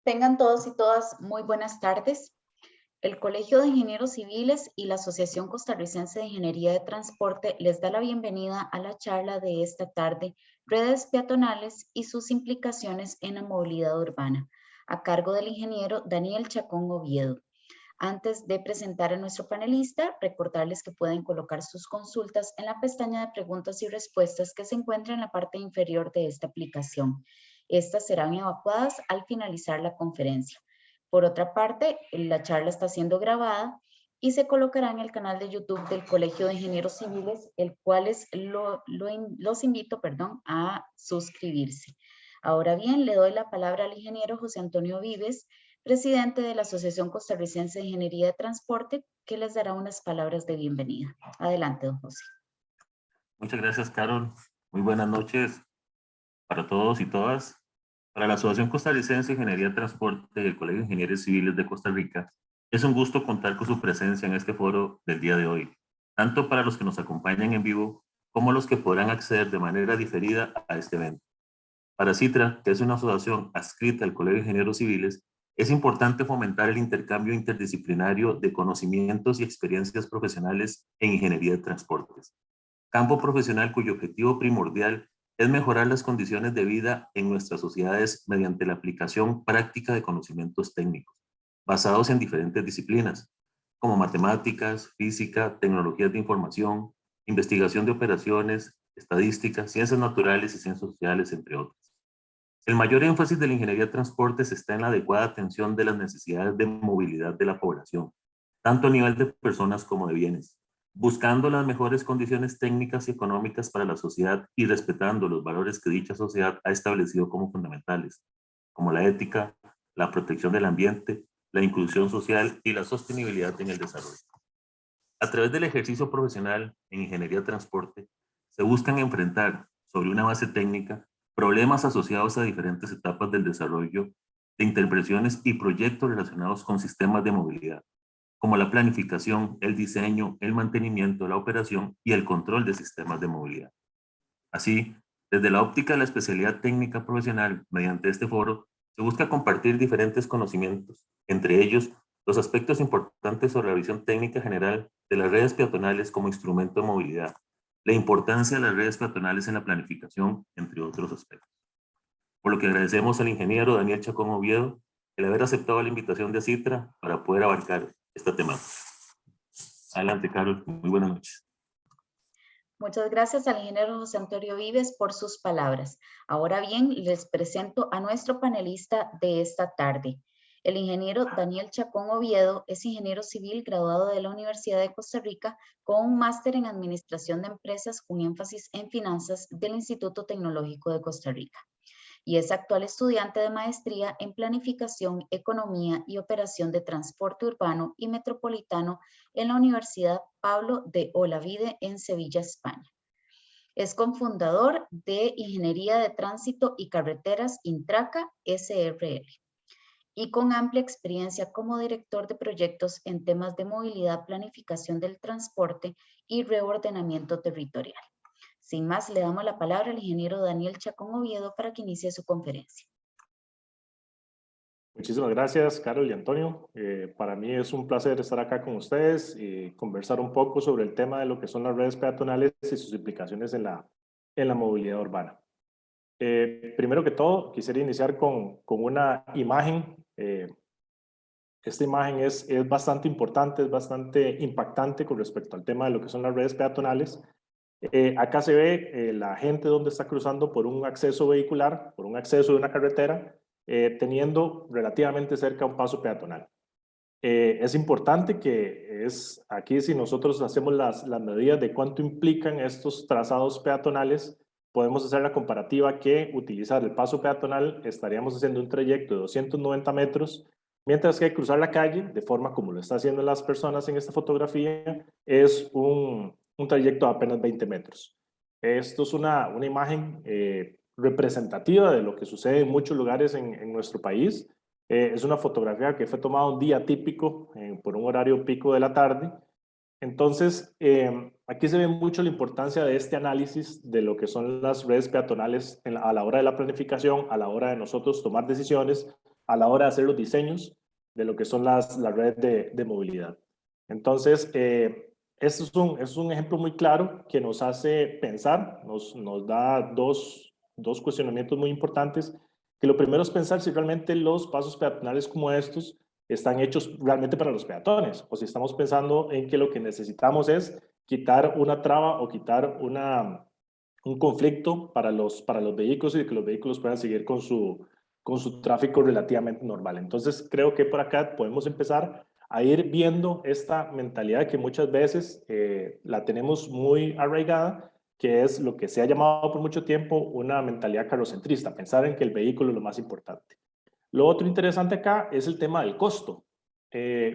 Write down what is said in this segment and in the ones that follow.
Tengan todos y todas muy buenas tardes. El Colegio de Ingenieros Civiles y la Asociación Costarricense de Ingeniería de Transporte les da la bienvenida a la charla de esta tarde, Redes Peatonales y sus implicaciones en la movilidad urbana, a cargo del ingeniero Daniel Chacón Oviedo. Antes de presentar a nuestro panelista, recordarles que pueden colocar sus consultas en la pestaña de preguntas y respuestas que se encuentra en la parte inferior de esta aplicación. Estas serán evacuadas al finalizar la conferencia. Por otra parte, la charla está siendo grabada y se colocará en el canal de YouTube del Colegio de Ingenieros Civiles, el cual los invito a suscribirse. Ahora bien, le doy la palabra al ingeniero José Antonio Vives, presidente de la Asociación Costarricense de Ingeniería de Transporte, que les dará unas palabras de bienvenida. Adelante, don José. Muchas gracias, Carol. Muy buenas noches para todos y todas. Para la Asociación Costarricense de Ingeniería de Transporte y el Colegio de Ingenieros Civiles de Costa Rica, es un gusto contar con su presencia en este foro del día de hoy, tanto para los que nos acompañan en vivo como los que podrán acceder de manera diferida a este evento. Para CITRA, que es una asociación adscrita al Colegio de Ingenieros Civiles, es importante fomentar el intercambio interdisciplinario de conocimientos y experiencias profesionales en ingeniería de transportes, campo profesional cuyo objetivo primordial es mejorar las condiciones de vida en nuestras sociedades mediante la aplicación práctica de conocimientos técnicos, basados en diferentes disciplinas, como matemáticas, física, tecnologías de información, investigación de operaciones, estadística, ciencias naturales y ciencias sociales, entre otras. El mayor énfasis de la ingeniería de transportes está en la adecuada atención de las necesidades de movilidad de la población, tanto a nivel de personas como de bienes, buscando las mejores condiciones técnicas y económicas para la sociedad y respetando los valores que dicha sociedad ha establecido como fundamentales, como la ética, la protección del ambiente, la inclusión social y la sostenibilidad en el desarrollo. A través del ejercicio profesional en ingeniería de transporte, se buscan enfrentar, sobre una base técnica, problemas asociados a diferentes etapas del desarrollo de intervenciones y proyectos relacionados con sistemas de movilidad, como la planificación, el diseño, el mantenimiento, la operación y el control de sistemas de movilidad. Así, desde la óptica de la especialidad técnica profesional, mediante este foro, se busca compartir diferentes conocimientos, entre ellos los aspectos importantes sobre la visión técnica general de las redes peatonales como instrumento de movilidad, la importancia de las redes peatonales en la planificación, entre otros aspectos. Por lo que agradecemos al ingeniero Daniel Chacón Oviedo el haber aceptado la invitación de CITRA para poder abarcar esta temática. Adelante, Carlos. Muy buenas noches. Muchas gracias al ingeniero José Antonio Vives por sus palabras. Ahora bien, les presento a nuestro panelista de esta tarde. El ingeniero Daniel Chacón Oviedo es ingeniero civil graduado de la Universidad de Costa Rica con un máster en Administración de Empresas con énfasis en finanzas del Instituto Tecnológico de Costa Rica, y es actual estudiante de maestría en Planificación, Economía y Operación de Transporte Urbano y Metropolitano en la Universidad Pablo de Olavide en Sevilla, España. Es cofundador de Ingeniería de Tránsito y Carreteras Intraca SRL y con amplia experiencia como director de proyectos en temas de movilidad, planificación del transporte y reordenamiento territorial. Sin más, le damos la palabra al ingeniero Daniel Chacón Oviedo para que inicie su conferencia. Muchísimas gracias, Carol y Antonio. Para mí es un placer estar acá con ustedes y conversar un poco sobre el tema de lo que son las redes peatonales y sus implicaciones en la movilidad urbana. Primero que todo, quisiera iniciar con una imagen. Esta imagen es bastante importante, es bastante impactante con respecto al tema de lo que son las redes peatonales. Acá se ve la gente donde está cruzando por un acceso vehicular, por un acceso de una carretera, teniendo relativamente cerca un paso peatonal. Es importante que aquí si nosotros hacemos las medidas de cuánto implican estos trazados peatonales, podemos hacer la comparativa que utilizar el paso peatonal estaríamos haciendo un trayecto de 290 metros, mientras que cruzar la calle, de forma como lo están haciendo las personas en esta fotografía, es un trayecto de apenas 20 metros. Esto es una imagen representativa de lo que sucede en muchos lugares en nuestro país. Es una fotografía que fue tomada un día típico, por un horario pico de la tarde. Entonces, aquí se ve mucho la importancia de este análisis de lo que son las redes peatonales a la hora de la planificación, a la hora de nosotros tomar decisiones, a la hora de hacer los diseños de lo que son las redes de movilidad. Entonces, este es un ejemplo muy claro que nos hace pensar, nos da dos cuestionamientos muy importantes, que lo primero es pensar si realmente los pasos peatonales como estos están hechos realmente para los peatones, o si estamos pensando en que lo que necesitamos es quitar una traba o quitar un conflicto para los vehículos y que los vehículos puedan seguir con su tráfico relativamente normal. Entonces, creo que por acá podemos empezar a ir viendo esta mentalidad que muchas veces la tenemos muy arraigada, que es lo que se ha llamado por mucho tiempo una mentalidad carrocentrista, pensar en que el vehículo es lo más importante. Lo otro interesante acá es el tema del costo.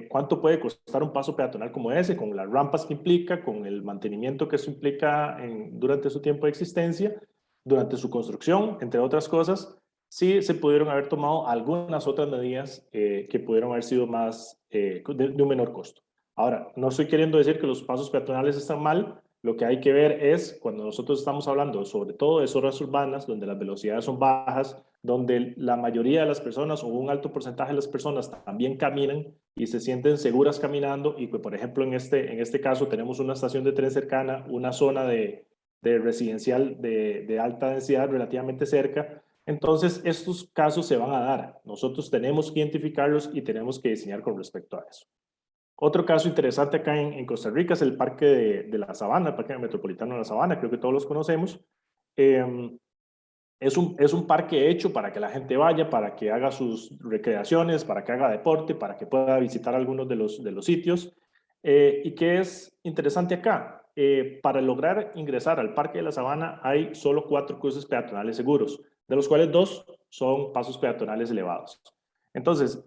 ¿Cuánto puede costar un paso peatonal como ese, con las rampas que implica, con el mantenimiento que eso implica durante su tiempo de existencia, durante su construcción, entre otras cosas? Sí se pudieron haber tomado algunas otras medidas que pudieron haber sido más de un menor costo. Ahora, no estoy queriendo decir que los pasos peatonales están mal. Lo que hay que ver es cuando nosotros estamos hablando sobre todo de zonas urbanas donde las velocidades son bajas, donde la mayoría de las personas o un alto porcentaje de las personas también caminan y se sienten seguras caminando, y que por ejemplo en este caso tenemos una estación de tren cercana, una zona de residencial de alta densidad relativamente cerca. Entonces estos casos se van a dar. Nosotros tenemos que identificarlos y tenemos que diseñar con respecto a eso. Otro caso interesante acá en Costa Rica es el Parque de la Sabana, el Parque Metropolitano de la Sabana, creo que todos los conocemos. Es un parque hecho para que la gente vaya, para que haga sus recreaciones, para que haga deporte, para que pueda visitar algunos de los sitios. ¿Y qué es interesante acá? Para lograr ingresar al Parque de la Sabana hay solo 4 cruces peatonales seguros, de los cuales 2 son pasos peatonales elevados. Entonces,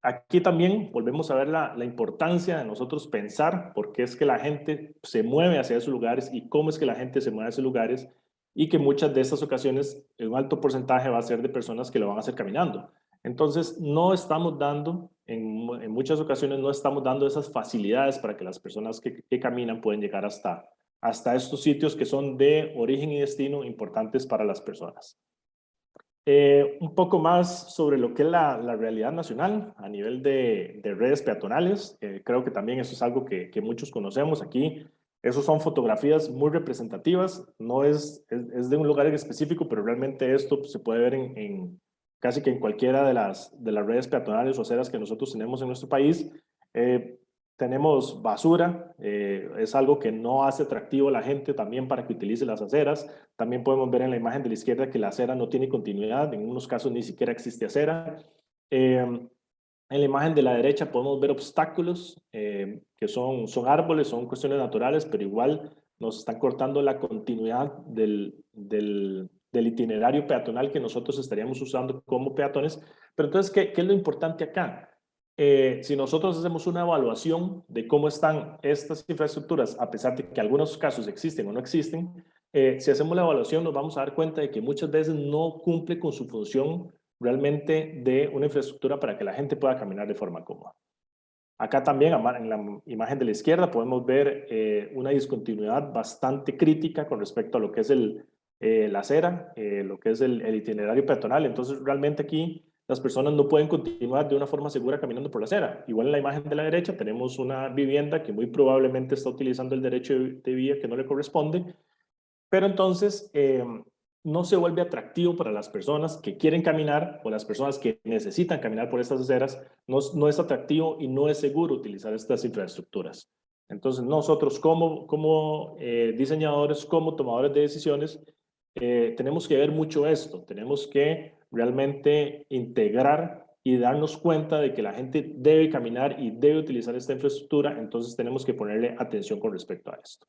aquí también volvemos a ver la importancia de nosotros pensar por qué es que la gente se mueve hacia esos lugares y cómo es que la gente se mueve a esos lugares, y que muchas de estas ocasiones un alto porcentaje va a ser de personas que lo van a hacer caminando. Entonces, no estamos dando, en muchas ocasiones no estamos dando esas facilidades para que las personas que caminan pueden llegar hasta estos sitios que son de origen y destino importantes para las personas. Un poco más sobre lo que es la realidad nacional a nivel de redes peatonales. Creo que también eso es algo que muchos conocemos aquí. Esos son fotografías muy representativas, no es de un lugar en específico, pero realmente esto se puede ver casi que en cualquiera de las redes peatonales o aceras que nosotros tenemos en nuestro país. Tenemos basura, es algo que no hace atractivo a la gente también para que utilice las aceras. También podemos ver en la imagen de la izquierda que la acera no tiene continuidad, en unos casos ni siquiera existe acera. En la imagen de la derecha podemos ver obstáculos que son árboles, son cuestiones naturales, pero igual nos están cortando la continuidad del itinerario peatonal que nosotros estaríamos usando como peatones. Pero entonces, ¿qué es lo importante acá? Si nosotros hacemos una evaluación de cómo están estas infraestructuras, a pesar de que en algunos casos existen o no existen, si hacemos la evaluación nos vamos a dar cuenta de que muchas veces no cumple con su función realmente de una infraestructura para que la gente pueda caminar de forma cómoda. Acá también, en la imagen de la izquierda, podemos ver una discontinuidad bastante crítica con respecto a lo que es la acera, lo que es el itinerario peatonal. Entonces, realmente aquí las personas no pueden continuar de una forma segura caminando por la acera. Igual en la imagen de la derecha tenemos una vivienda que muy probablemente está utilizando el derecho de vía que no le corresponde, pero entonces no se vuelve atractivo para las personas que quieren caminar o las personas que necesitan caminar por estas aceras. No es atractivo y no es seguro utilizar estas infraestructuras. Entonces nosotros como diseñadores, como tomadores de decisiones, tenemos que ver mucho esto. Tenemos que realmente integrar y darnos cuenta de que la gente debe caminar y debe utilizar esta infraestructura. Entonces tenemos que ponerle atención con respecto a esto.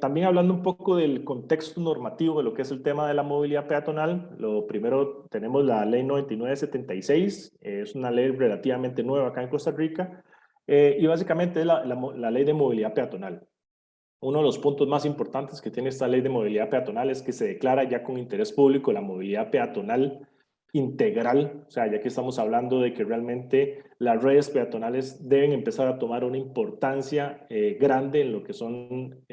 También hablando un poco del contexto normativo de lo que es el tema de la movilidad peatonal, lo primero tenemos la ley 9976, es una ley relativamente nueva acá en Costa Rica, y básicamente es la ley de movilidad peatonal. Uno de los puntos más importantes que tiene esta ley de movilidad peatonal es que se declara ya con interés público la movilidad peatonal integral, o sea, ya que estamos hablando de que realmente las redes peatonales deben empezar a tomar una importancia grande en lo que son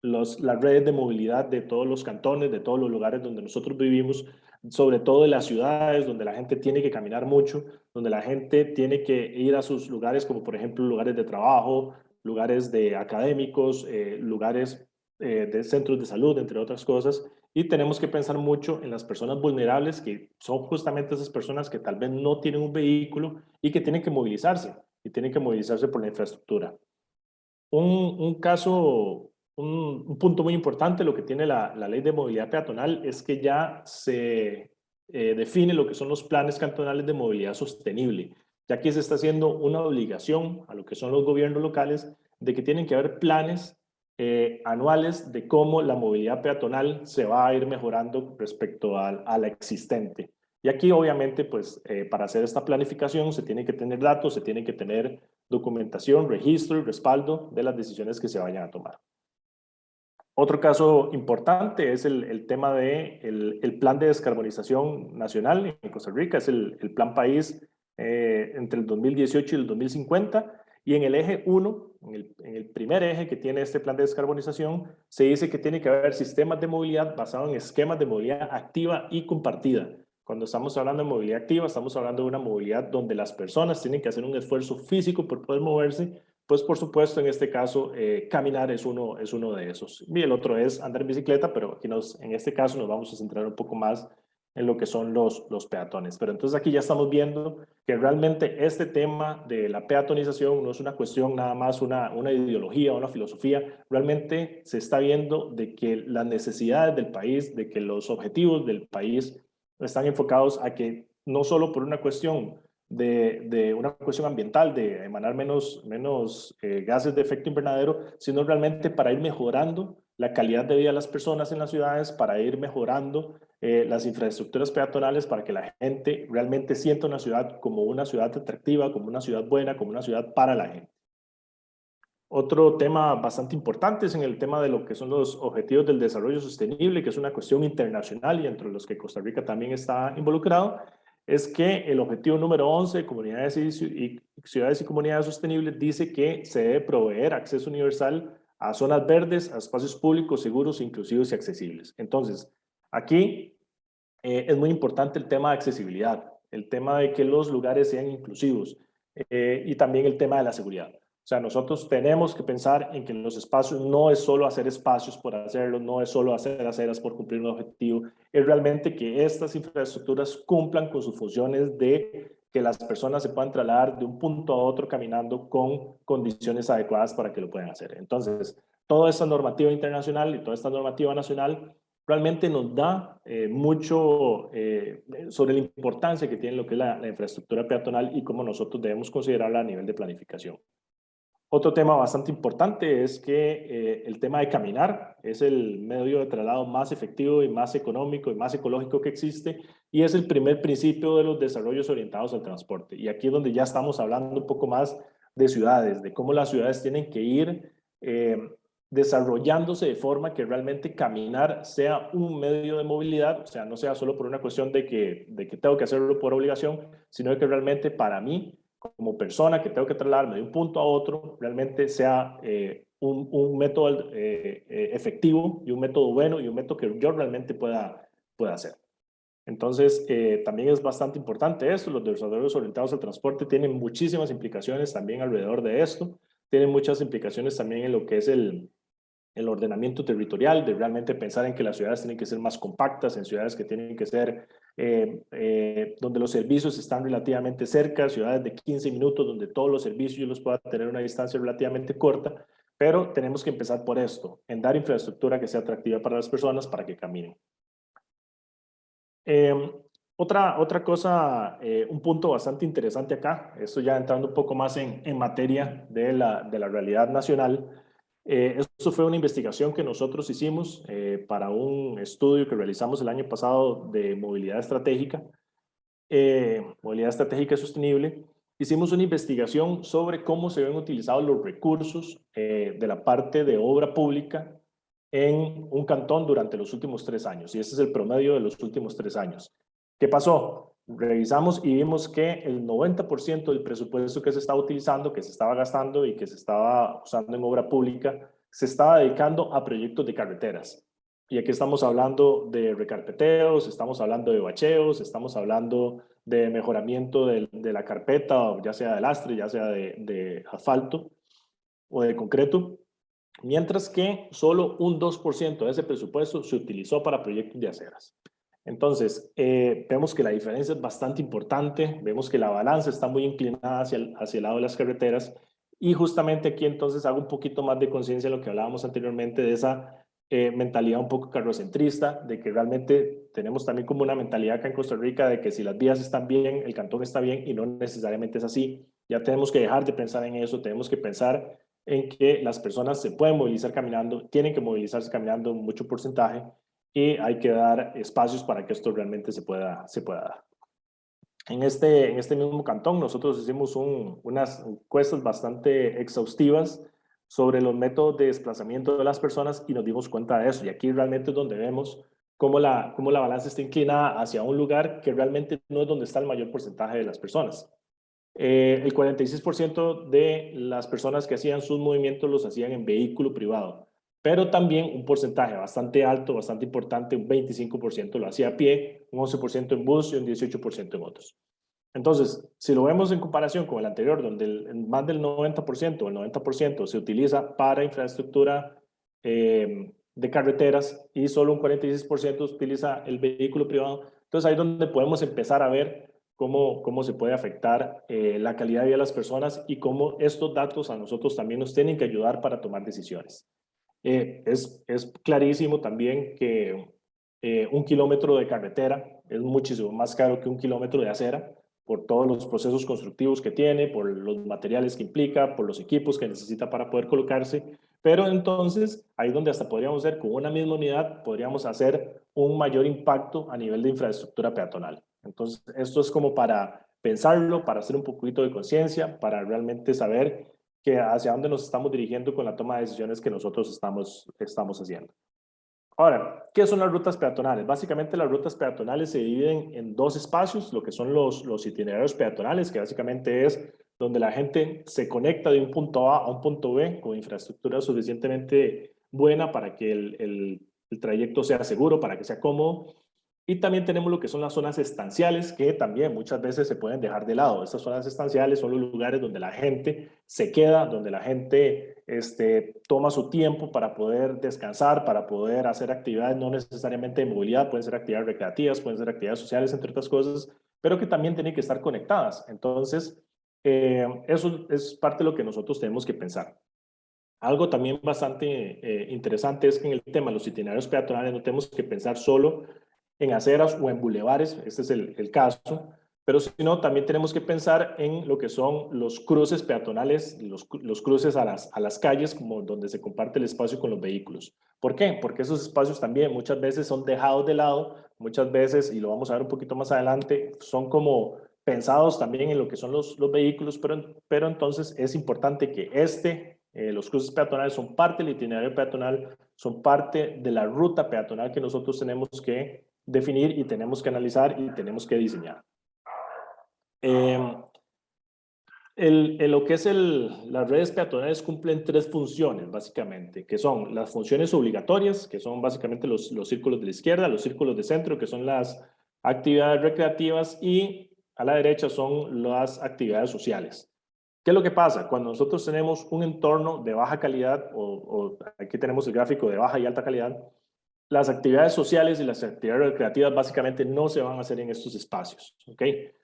las redes de movilidad de todos los cantones, de todos los lugares donde nosotros vivimos, sobre todo en las ciudades donde la gente tiene que caminar mucho, donde la gente tiene que ir a sus lugares, como por ejemplo lugares de trabajo, lugares de académicos, lugares de centros de salud, entre otras cosas. Y tenemos que pensar mucho en las personas vulnerables, que son justamente esas personas que tal vez no tienen un vehículo y que tienen que movilizarse, y tienen que movilizarse por la infraestructura. Un caso, un punto muy importante, lo que tiene la ley de movilidad peatonal es que ya se define lo que son los planes cantonales de movilidad sostenible. Ya aquí se está haciendo una obligación a lo que son los gobiernos locales de que tienen que haber planes anuales de cómo la movilidad peatonal se va a ir mejorando respecto a la existente. Y aquí obviamente pues para hacer esta planificación se tiene que tener datos, se tiene que tener documentación, registro y respaldo de las decisiones que se vayan a tomar. Otro caso importante es el tema del el plan de descarbonización nacional en Costa Rica, es el plan país entre el 2018 y el 2050. Y en el eje 1, en el primer eje que tiene este plan de descarbonización, se dice que tiene que haber sistemas de movilidad basados en esquemas de movilidad activa y compartida. Cuando estamos hablando de movilidad activa, estamos hablando de una movilidad donde las personas tienen que hacer un esfuerzo físico por poder moverse. Pues por supuesto, en este caso, caminar es uno de esos. Y el otro es andar en bicicleta, pero aquí en este caso nos vamos a centrar un poco más en lo que son los peatones. Pero entonces aquí ya estamos viendo que realmente este tema de la peatonización no es una cuestión nada más una ideología, una filosofía. Realmente se está viendo de que las necesidades del país, de que los objetivos del país están enfocados a que no solo por una cuestión de una cuestión ambiental, de emanar menos gases de efecto invernadero, sino realmente para ir mejorando la calidad de vida de las personas en las ciudades, para ir mejorando las infraestructuras peatonales, para que la gente realmente sienta una ciudad como una ciudad atractiva, como una ciudad buena, como una ciudad para la gente. Otro tema bastante importante es en el tema de lo que son los objetivos del desarrollo sostenible, que es una cuestión internacional y entre los que Costa Rica también está involucrado, es que el objetivo número 11 de comunidades y ciudades y comunidades sostenibles dice que se debe proveer acceso universal a zonas verdes, a espacios públicos seguros, inclusivos y accesibles. Entonces, aquí es muy importante el tema de accesibilidad, el tema de que los lugares sean inclusivos y también el tema de la seguridad. O sea, nosotros tenemos que pensar en que los espacios no es solo hacer espacios por hacerlo, no es solo hacer aceras por cumplir un objetivo, es realmente que estas infraestructuras cumplan con sus funciones de que las personas se puedan trasladar de un punto a otro caminando con condiciones adecuadas para que lo puedan hacer. Entonces, toda esta normativa internacional y toda esta normativa nacional realmente nos da mucho sobre la importancia que tiene lo que es la infraestructura peatonal y cómo nosotros debemos considerarla a nivel de planificación. Otro tema bastante importante es que el tema de caminar es el medio de traslado más efectivo y más económico y más ecológico que existe y es el primer principio de los desarrollos orientados al transporte. Y aquí es donde ya estamos hablando un poco más de ciudades, de cómo las ciudades tienen que ir desarrollándose de forma que realmente caminar sea un medio de movilidad, o sea, no sea solo por una cuestión de que tengo que hacerlo por obligación, sino de que realmente para mí como persona que tengo que trasladarme de un punto a otro, realmente sea un método efectivo y un método bueno y un método que yo realmente pueda hacer. Entonces, también es bastante importante esto. Los desarrollos orientados al transporte tienen muchísimas implicaciones también alrededor de esto. Tienen muchas implicaciones también en lo que es el ordenamiento territorial, de realmente pensar en que las ciudades tienen que ser más compactas, en ciudades que tienen que ser donde los servicios están relativamente cerca, ciudades de 15 minutos donde todos los servicios yo los pueda tener a una distancia relativamente corta, pero tenemos que empezar por esto, en dar infraestructura que sea atractiva para las personas para que caminen. Otra cosa, un punto bastante interesante acá, esto ya entrando un poco más en materia de la realidad nacional. Esto fue una investigación que nosotros hicimos para un estudio que realizamos el año pasado de movilidad estratégica y sostenible. Hicimos una investigación sobre cómo se ven utilizados los recursos de la parte de obra pública en un cantón durante los últimos 3 años, y ese es el promedio de los últimos 3 años. ¿Qué pasó? Revisamos y vimos que el 90% del presupuesto que se estaba utilizando, que se estaba gastando y que se estaba usando en obra pública, se estaba dedicando a proyectos de carreteras. Y aquí estamos hablando de recarpeteos, estamos hablando de bacheos, estamos hablando de mejoramiento de la carpeta, ya sea de lastre, ya sea de asfalto o de concreto, mientras que solo un 2% de ese presupuesto se utilizó para proyectos de aceras. Entonces, vemos que la diferencia es bastante importante, vemos que la balanza está muy inclinada hacia el lado de las carreteras, y justamente aquí entonces hago un poquito más de conciencia de lo que hablábamos anteriormente, de esa mentalidad un poco carrocentrista, de que realmente tenemos también como una mentalidad acá en Costa Rica de que si las vías están bien, el cantón está bien, y no necesariamente es así. Ya tenemos que dejar de pensar en eso, tenemos que pensar en que las personas se pueden movilizar caminando, tienen que movilizarse caminando en mucho porcentaje, y hay que dar espacios para que esto realmente se pueda dar. En este mismo cantón nosotros hicimos unas encuestas bastante exhaustivas sobre los métodos de desplazamiento de las personas y nos dimos cuenta de eso. Y aquí realmente es donde vemos cómo la balanza está inclinada hacia un lugar que realmente no es donde está el mayor porcentaje de las personas. El 46% de las personas que hacían sus movimientos los hacían en vehículo privado, pero también un porcentaje bastante alto, bastante importante, un 25% lo hacía a pie, un 11% en bus y un 18% en otros. Entonces, si lo vemos en comparación con el anterior, donde más del 90% o el 90% se utiliza para infraestructura de carreteras y solo un 46% utiliza el vehículo privado, entonces ahí es donde podemos empezar a ver cómo se puede afectar la calidad de vida de las personas y cómo estos datos a nosotros también nos tienen que ayudar para tomar decisiones. Es clarísimo también que un kilómetro de carretera es muchísimo más caro que un kilómetro de acera, por todos los procesos constructivos que tiene, por los materiales que implica, por los equipos que necesita para poder colocarse. Pero entonces, ahí donde hasta podríamos ver con una misma unidad, podríamos hacer un mayor impacto a nivel de infraestructura peatonal. Entonces, esto es como para pensarlo, para hacer un poquito de conciencia, para realmente saber que hacia dónde nos estamos dirigiendo con la toma de decisiones que nosotros estamos haciendo. Ahora, ¿qué son las rutas peatonales? Básicamente las rutas peatonales se dividen en dos espacios, lo que son los itinerarios peatonales, que básicamente es donde la gente se conecta de un punto A a un punto B con infraestructura suficientemente buena para que el trayecto sea seguro, para que sea cómodo. Y también tenemos lo que son las zonas estanciales, que también muchas veces se pueden dejar de lado. Estas zonas estanciales son los lugares donde la gente se queda, donde la gente toma su tiempo para poder descansar, para poder hacer actividades no necesariamente de movilidad, pueden ser actividades recreativas, pueden ser actividades sociales, entre otras cosas, pero que también tienen que estar conectadas. Entonces, eso es parte de lo que nosotros tenemos que pensar. Algo también bastante interesante es que en el tema de los itinerarios peatonales no tenemos que pensar solo en aceras o en bulevares, este es el caso, pero si no, también tenemos que pensar en lo que son los cruces peatonales, los cruces a las calles, como donde se comparte el espacio con los vehículos. ¿Por qué? Porque esos espacios también muchas veces son dejados de lado, muchas veces, y lo vamos a ver un poquito más adelante, son como pensados también en lo que son los vehículos, pero entonces es importante que los cruces peatonales son parte del itinerario peatonal, son parte de la ruta peatonal que nosotros tenemos que definir y tenemos que analizar y tenemos que diseñar. Lo que es las redes peatonales cumplen tres funciones, básicamente, que son las funciones obligatorias, que son básicamente los círculos de la izquierda, los círculos de centro, que son las actividades recreativas, y a la derecha son las actividades sociales. ¿Qué es lo que pasa? Cuando nosotros tenemos un entorno de baja calidad, o aquí tenemos el gráfico de baja y alta calidad, las actividades sociales y las actividades recreativas básicamente no se van a hacer en estos espacios, ¿ok?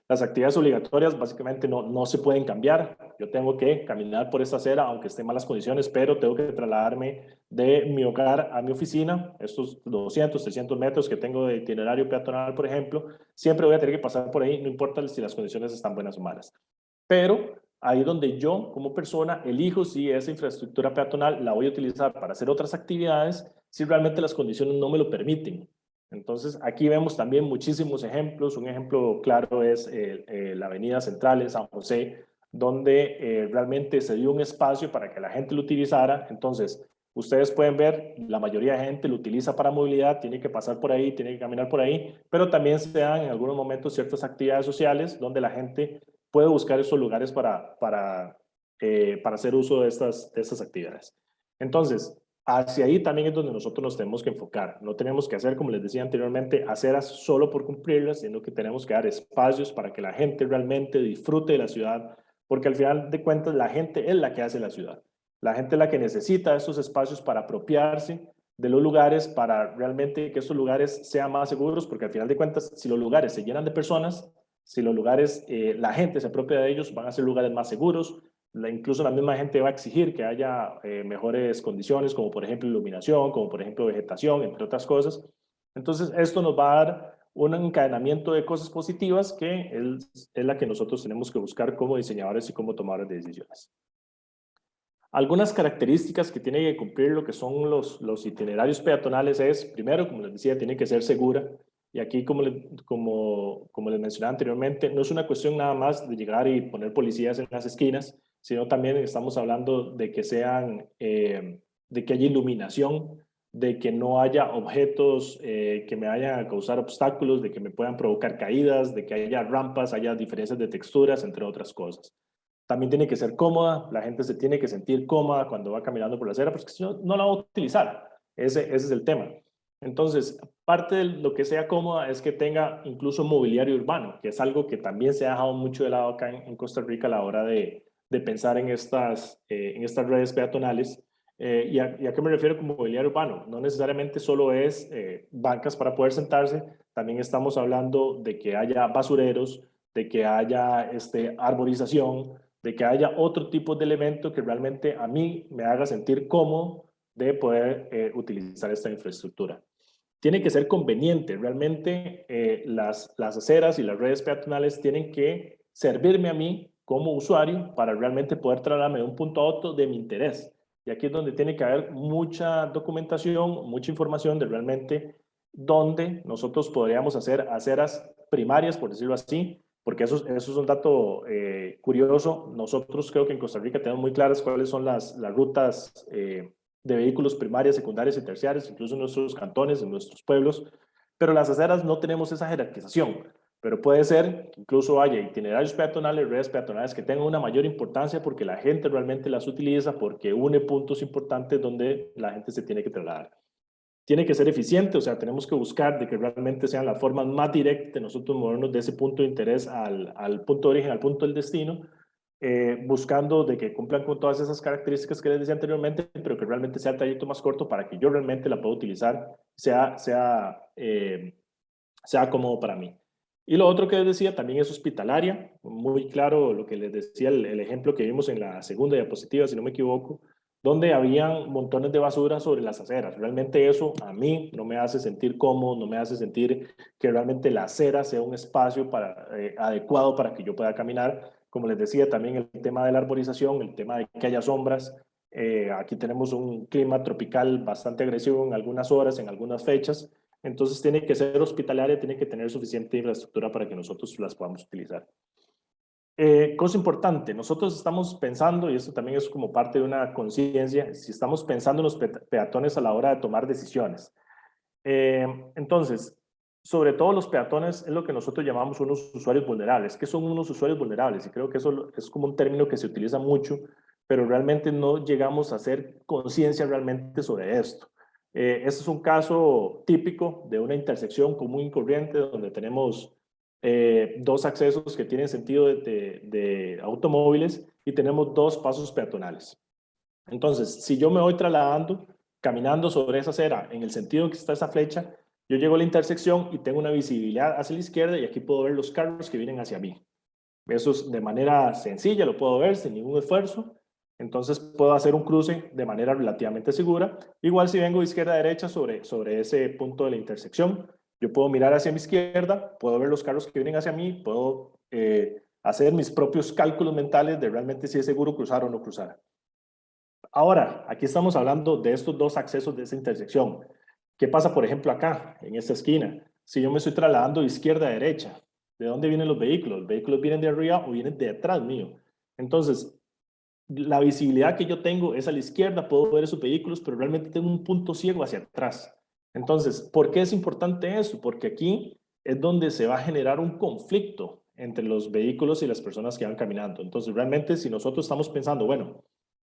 Las actividades obligatorias básicamente no se pueden cambiar. Yo tengo que caminar por esta acera, aunque esté en malas condiciones, pero tengo que trasladarme de mi hogar a mi oficina, estos 200, 300 metros que tengo de itinerario peatonal, por ejemplo, siempre voy a tener que pasar por ahí, no importa si las condiciones están buenas o malas. Pero ahí es donde yo, como persona, elijo si esa infraestructura peatonal la voy a utilizar para hacer otras actividades, si realmente las condiciones no me lo permiten. Entonces, aquí vemos también muchísimos ejemplos. Un ejemplo claro es la Avenida Central en San José, donde realmente se dio un espacio para que la gente lo utilizara. Entonces, ustedes pueden ver, la mayoría de gente lo utiliza para movilidad, tiene que pasar por ahí, tiene que caminar por ahí, pero también se dan en algunos momentos ciertas actividades sociales donde la gente puede buscar esos lugares para hacer uso de estas actividades. Entonces, hacia ahí también es donde nosotros nos tenemos que enfocar. No tenemos que hacer, como les decía anteriormente, aceras solo por cumplirlas, sino que tenemos que dar espacios para que la gente realmente disfrute de la ciudad, porque al final de cuentas la gente es la que hace la ciudad. La gente es la que necesita esos espacios para apropiarse de los lugares, para realmente que esos lugares sean más seguros, porque al final de cuentas, si los lugares se llenan de personas, si los lugares, la gente se apropia de ellos, van a ser lugares más seguros. Incluso la misma gente va a exigir que haya mejores condiciones, como por ejemplo iluminación, como por ejemplo vegetación, entre otras cosas. Entonces, esto nos va a dar un encadenamiento de cosas positivas que es la que nosotros tenemos que buscar como diseñadores y como tomadores de decisiones. Algunas características que tiene que cumplir lo que son los itinerarios peatonales es, primero, como les decía, tiene que ser segura. Y aquí, como les mencionaba anteriormente, no es una cuestión nada más de llegar y poner policías en las esquinas, sino también estamos hablando de que de que haya iluminación, de que no haya objetos que me vayan a causar obstáculos, de que me puedan provocar caídas, de que haya rampas, haya diferencias de texturas, entre otras cosas. También tiene que ser cómoda, la gente se tiene que sentir cómoda cuando va caminando por la acera, porque si no, no la va a utilizar. Ese es el tema. Entonces, parte de lo que sea cómoda es que tenga incluso mobiliario urbano, que es algo que también se ha dejado mucho de lado acá en Costa Rica a la hora de pensar en estas redes peatonales. ¿Y a qué me refiero con mobiliario urbano? No necesariamente solo es bancas para poder sentarse, también estamos hablando de que haya basureros, de que haya arborización, de que haya otro tipo de elemento que realmente a mí me haga sentir cómodo de poder utilizar esta infraestructura. Tiene que ser conveniente, realmente las aceras y las redes peatonales tienen que servirme a mí como usuario para realmente poder trasladarme de un punto a otro de mi interés. Y aquí es donde tiene que haber mucha documentación, mucha información de realmente dónde nosotros podríamos hacer aceras primarias, por decirlo así, porque eso es un dato curioso. Nosotros creo que en Costa Rica tenemos muy claras cuáles son las rutas de vehículos primarias, secundarias y terciarias, incluso en nuestros cantones, en nuestros pueblos, pero las aceras no tenemos esa jerarquización. Pero puede ser que incluso haya itinerarios peatonales, redes peatonales que tengan una mayor importancia porque la gente realmente las utiliza, porque une puntos importantes donde la gente se tiene que trasladar. Tiene que ser eficiente, o sea, tenemos que buscar de que realmente sean las formas más directas de nosotros movernos de ese punto de interés al punto de origen, al punto del destino, buscando de que cumplan con todas esas características que les decía anteriormente, pero que realmente sea el trayecto más corto para que yo realmente la pueda utilizar, sea cómodo para mí. Y lo otro que les decía también es hospitalaria, muy claro lo que les decía, el ejemplo que vimos en la segunda diapositiva, si no me equivoco, donde habían montones de basura sobre las aceras. Realmente eso a mí no me hace sentir cómodo, no me hace sentir que realmente la acera sea un espacio adecuado para que yo pueda caminar. Como les decía, también el tema de la arborización, el tema de que haya sombras. Aquí tenemos un clima tropical bastante agresivo en algunas horas, en algunas fechas. Entonces tiene que ser hospitalaria, tiene que tener suficiente infraestructura para que nosotros las podamos utilizar. Cosa importante, nosotros estamos pensando, y esto también es como parte de una conciencia, si estamos pensando en los peatones a la hora de tomar decisiones. Entonces, sobre todo los peatones es lo que nosotros llamamos unos usuarios vulnerables. ¿Qué son unos usuarios vulnerables? Y creo que eso es como un término que se utiliza mucho, pero realmente no llegamos a hacer conciencia realmente sobre esto. Este es un caso típico de una intersección común y corriente donde tenemos dos accesos que tienen sentido de automóviles y tenemos dos pasos peatonales. Entonces, si yo me voy trasladando, caminando sobre esa acera en el sentido en que está esa flecha, yo llego a la intersección y tengo una visibilidad hacia la izquierda y aquí puedo ver los carros que vienen hacia mí. Eso es de manera sencilla, lo puedo ver sin ningún esfuerzo. Entonces puedo hacer un cruce de manera relativamente segura. Igual si vengo de izquierda a derecha sobre ese punto de la intersección, yo puedo mirar hacia mi izquierda, puedo ver los carros que vienen hacia mí, puedo hacer mis propios cálculos mentales de realmente si es seguro cruzar o no cruzar. Ahora, aquí estamos hablando de estos dos accesos de esa intersección. ¿Qué pasa, por ejemplo, acá, en esta esquina? Si yo me estoy trasladando de izquierda a derecha, ¿de dónde vienen los vehículos? ¿Los vehículos vienen de arriba o vienen de atrás mío? Entonces, la visibilidad que yo tengo es a la izquierda, puedo ver esos vehículos, pero realmente tengo un punto ciego hacia atrás. Entonces, ¿por qué es importante eso? Porque aquí es donde se va a generar un conflicto entre los vehículos y las personas que van caminando. Entonces, realmente, si nosotros estamos pensando, bueno,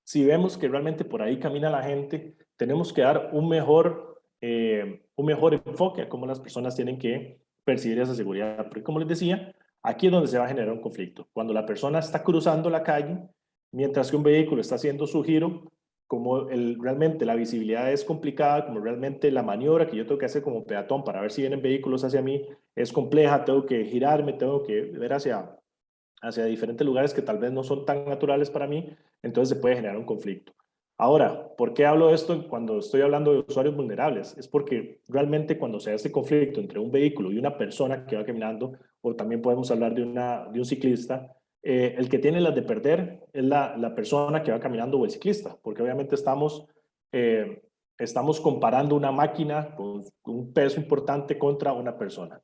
si vemos que realmente por ahí camina la gente, tenemos que dar un mejor enfoque a cómo las personas tienen que percibir esa seguridad. Porque como les decía, aquí es donde se va a generar un conflicto. Cuando la persona está cruzando la calle, mientras que un vehículo está haciendo su giro, como realmente la visibilidad es complicada, como realmente la maniobra que yo tengo que hacer como peatón para ver si vienen vehículos hacia mí es compleja, tengo que girarme, tengo que ver hacia diferentes lugares que tal vez no son tan naturales para mí, entonces se puede generar un conflicto. Ahora, ¿por qué hablo de esto cuando estoy hablando de usuarios vulnerables? Es porque realmente cuando se da este conflicto entre un vehículo y una persona que va caminando, o también podemos hablar de un ciclista, el que tiene las de perder es la persona que va caminando o el ciclista, porque obviamente estamos comparando una máquina con un peso importante contra una persona.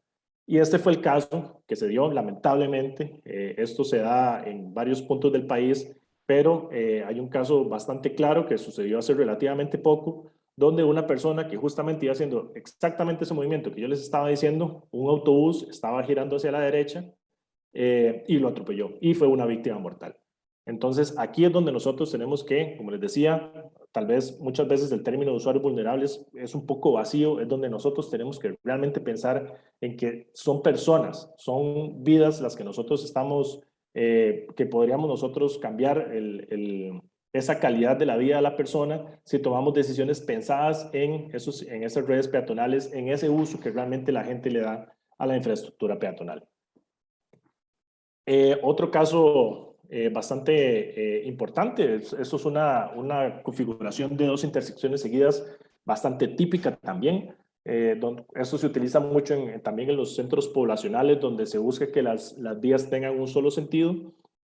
Y este fue el caso que se dio, lamentablemente. Esto se da en varios puntos del país, pero hay un caso bastante claro que sucedió hace relativamente poco, donde una persona que justamente iba haciendo exactamente ese movimiento que yo les estaba diciendo, un autobús estaba girando hacia la derecha y lo atropelló y fue una víctima mortal. Entonces, aquí es donde nosotros tenemos que, como les decía, tal vez muchas veces el término de usuarios vulnerables es un poco vacío, es donde nosotros tenemos que realmente pensar en que son personas, son vidas las que nosotros estamos, que podríamos nosotros cambiar esa calidad de la vida de la persona si tomamos decisiones pensadas en esas redes peatonales, en ese uso que realmente la gente le da a la infraestructura peatonal. Otro caso bastante importante, eso es una configuración de dos intersecciones seguidas bastante típica también. Eso se utiliza mucho también en los centros poblacionales donde se busca que las vías tengan un solo sentido.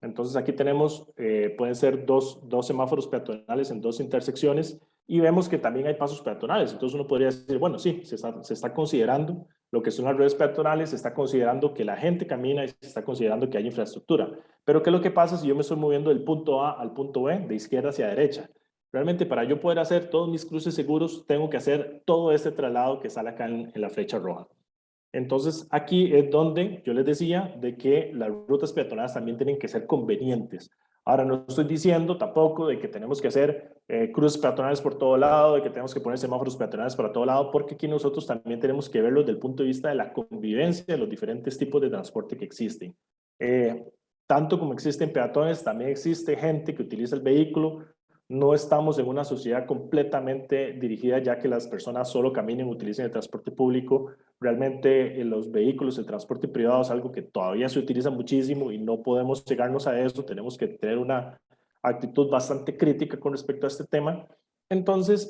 Entonces aquí tenemos, pueden ser dos semáforos peatonales en dos intersecciones y vemos que también hay pasos peatonales. Entonces uno podría decir, bueno, sí, se está considerando lo que son las redes peatonales, se está considerando que la gente camina y se está considerando que hay infraestructura. Pero ¿qué es lo que pasa si yo me estoy moviendo del punto A al punto B, de izquierda hacia derecha? Realmente para yo poder hacer todos mis cruces seguros, tengo que hacer todo este traslado que sale acá en la flecha roja. Entonces, aquí es donde yo les decía de que las rutas peatonales también tienen que ser convenientes. Ahora, no estoy diciendo tampoco de que tenemos que hacer cruces peatonales por todo lado, de que tenemos que poner semáforos peatonales para todo lado, porque aquí nosotros también tenemos que verlo desde el punto de vista de la convivencia de los diferentes tipos de transporte que existen. Tanto como existen peatones, también existe gente que utiliza el vehículo. No estamos en una sociedad completamente dirigida ya que las personas solo caminen, utilicen el transporte público. Realmente los vehículos, el transporte privado es algo que todavía se utiliza muchísimo y no podemos llegarnos a eso. Tenemos que tener una actitud bastante crítica con respecto a este tema. Entonces,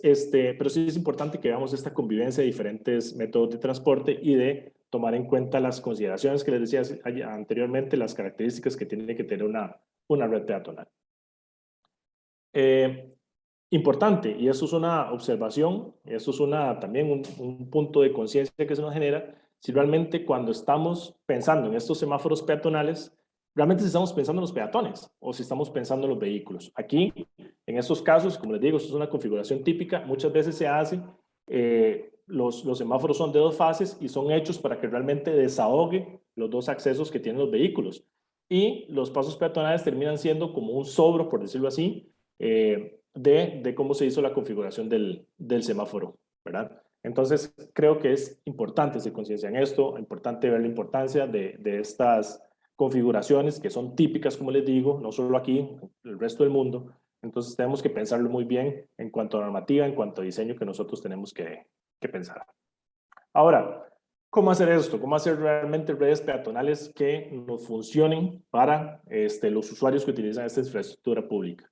pero sí es importante que veamos esta convivencia de diferentes métodos de transporte y de tomar en cuenta las consideraciones que les decía anteriormente, las características que tiene que tener una red peatonal. Importante, y eso es una observación, eso es también un punto de conciencia que se nos genera, si realmente cuando estamos pensando en estos semáforos peatonales, realmente si estamos pensando en los peatones o si estamos pensando en los vehículos. Aquí, en estos casos, como les digo, esto es una configuración típica, muchas veces se hace, los semáforos son de dos fases y son hechos para que realmente desahogue los dos accesos que tienen los vehículos. Y los pasos peatonales terminan siendo como un sobro, por decirlo así, de cómo se hizo la configuración del semáforo, ¿verdad? Entonces, creo que es importante hacer conciencia en esto, importante ver la importancia de estas configuraciones que son típicas, como les digo, no solo aquí, en el resto del mundo. Entonces, tenemos que pensarlo muy bien en cuanto a normativa, en cuanto a diseño que nosotros tenemos que pensar. Ahora, ¿cómo hacer esto? ¿Cómo hacer realmente redes peatonales que nos funcionen para los usuarios que utilizan esta infraestructura pública?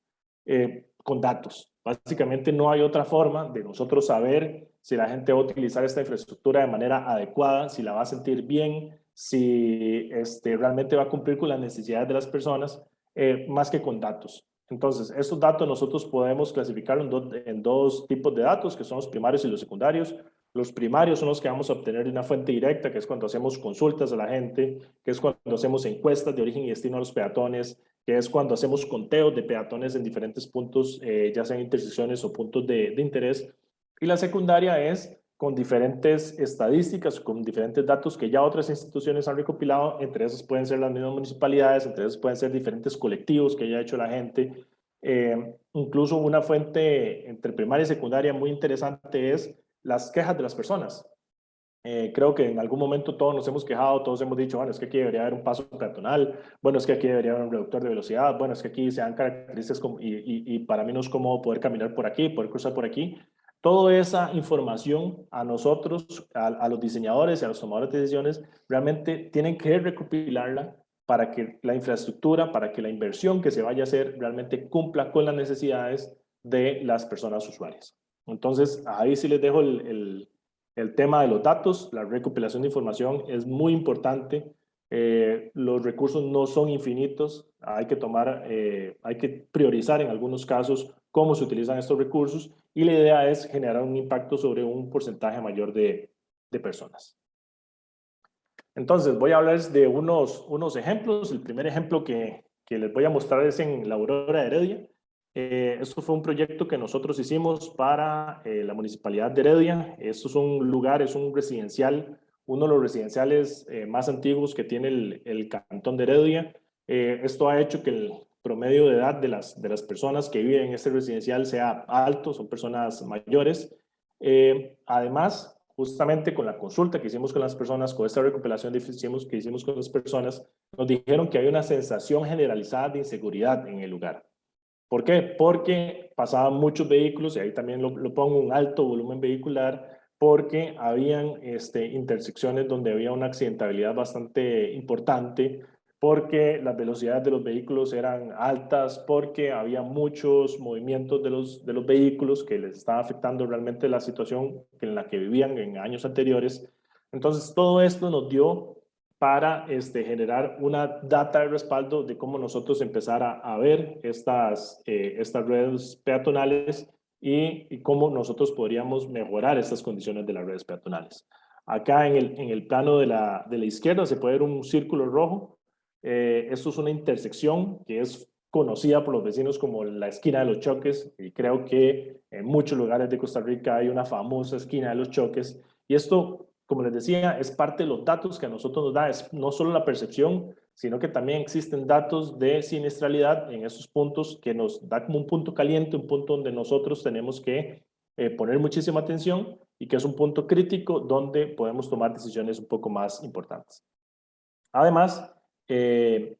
Con datos. Básicamente no hay otra forma de nosotros saber si la gente va a utilizar esta infraestructura de manera adecuada, si la va a sentir bien, si realmente va a cumplir con las necesidades de las personas, más que con datos. Entonces, estos datos nosotros podemos clasificarlos en dos tipos de datos, que son los primarios y los secundarios. Los primarios son los que vamos a obtener de una fuente directa, que es cuando hacemos consultas a la gente, que es cuando hacemos encuestas de origen y destino a los peatones, que es cuando hacemos conteos de peatones en diferentes puntos, ya sean intersecciones o puntos de interés. Y la secundaria es con diferentes estadísticas, con diferentes datos que ya otras instituciones han recopilado, entre esas pueden ser las mismas municipalidades, entre esas pueden ser diferentes colectivos que haya hecho la gente, Incluso una fuente entre primaria y secundaria muy interesante es las quejas de las personas. Creo que en algún momento todos nos hemos quejado, todos hemos dicho, bueno, es que aquí debería haber un paso peatonal, bueno, es que aquí debería haber un reductor de velocidad, bueno, es que aquí se dan características como, y para mí no es cómodo poder caminar por aquí, poder cruzar por aquí. Toda esa información a nosotros, a los diseñadores y a los tomadores de decisiones, realmente tienen que recopilarla para que la infraestructura, para que la inversión que se vaya a hacer realmente cumpla con las necesidades de las personas usuarias. Entonces, ahí sí les dejo el tema de los datos. La recopilación de información es muy importante. Los recursos no son infinitos. Hay que priorizar en algunos casos cómo se utilizan estos recursos y la idea es generar un impacto sobre un porcentaje mayor de personas. Entonces, voy a hablarles de unos ejemplos. El primer ejemplo que les voy a mostrar es en la Aurora de Heredia. Esto fue un proyecto que nosotros hicimos para la Municipalidad de Heredia. Esto es un lugar, es un residencial, uno de los residenciales más antiguos que tiene el Cantón de Heredia. Esto ha hecho que el promedio de edad de las personas que viven en este residencial sea alto, son personas mayores. Además, justamente con la consulta que hicimos con las personas, con esta recopilación que hicimos con las personas, nos dijeron que hay una sensación generalizada de inseguridad en el lugar. ¿Por qué? Porque pasaban muchos vehículos, y ahí también lo pongo, un alto volumen vehicular, porque habían intersecciones donde había una accidentabilidad bastante importante, porque las velocidades de los vehículos eran altas, porque había muchos movimientos de los vehículos que les estaba afectando realmente la situación en la que vivían en años anteriores. Entonces, todo esto nos dio para generar una data de respaldo de cómo nosotros empezar a ver estas redes peatonales y cómo nosotros podríamos mejorar estas condiciones de las redes peatonales. Acá en el plano de la izquierda se puede ver un círculo rojo. Esto es una intersección que es conocida por los vecinos como la esquina de los choques, y creo que en muchos lugares de Costa Rica hay una famosa esquina de los choques, y esto, como les decía, es parte de los datos que a nosotros nos da, es no solo la percepción, sino que también existen datos de siniestralidad en esos puntos que nos da como un punto caliente, un punto donde nosotros tenemos que poner muchísima atención y que es un punto crítico donde podemos tomar decisiones un poco más importantes. Además, el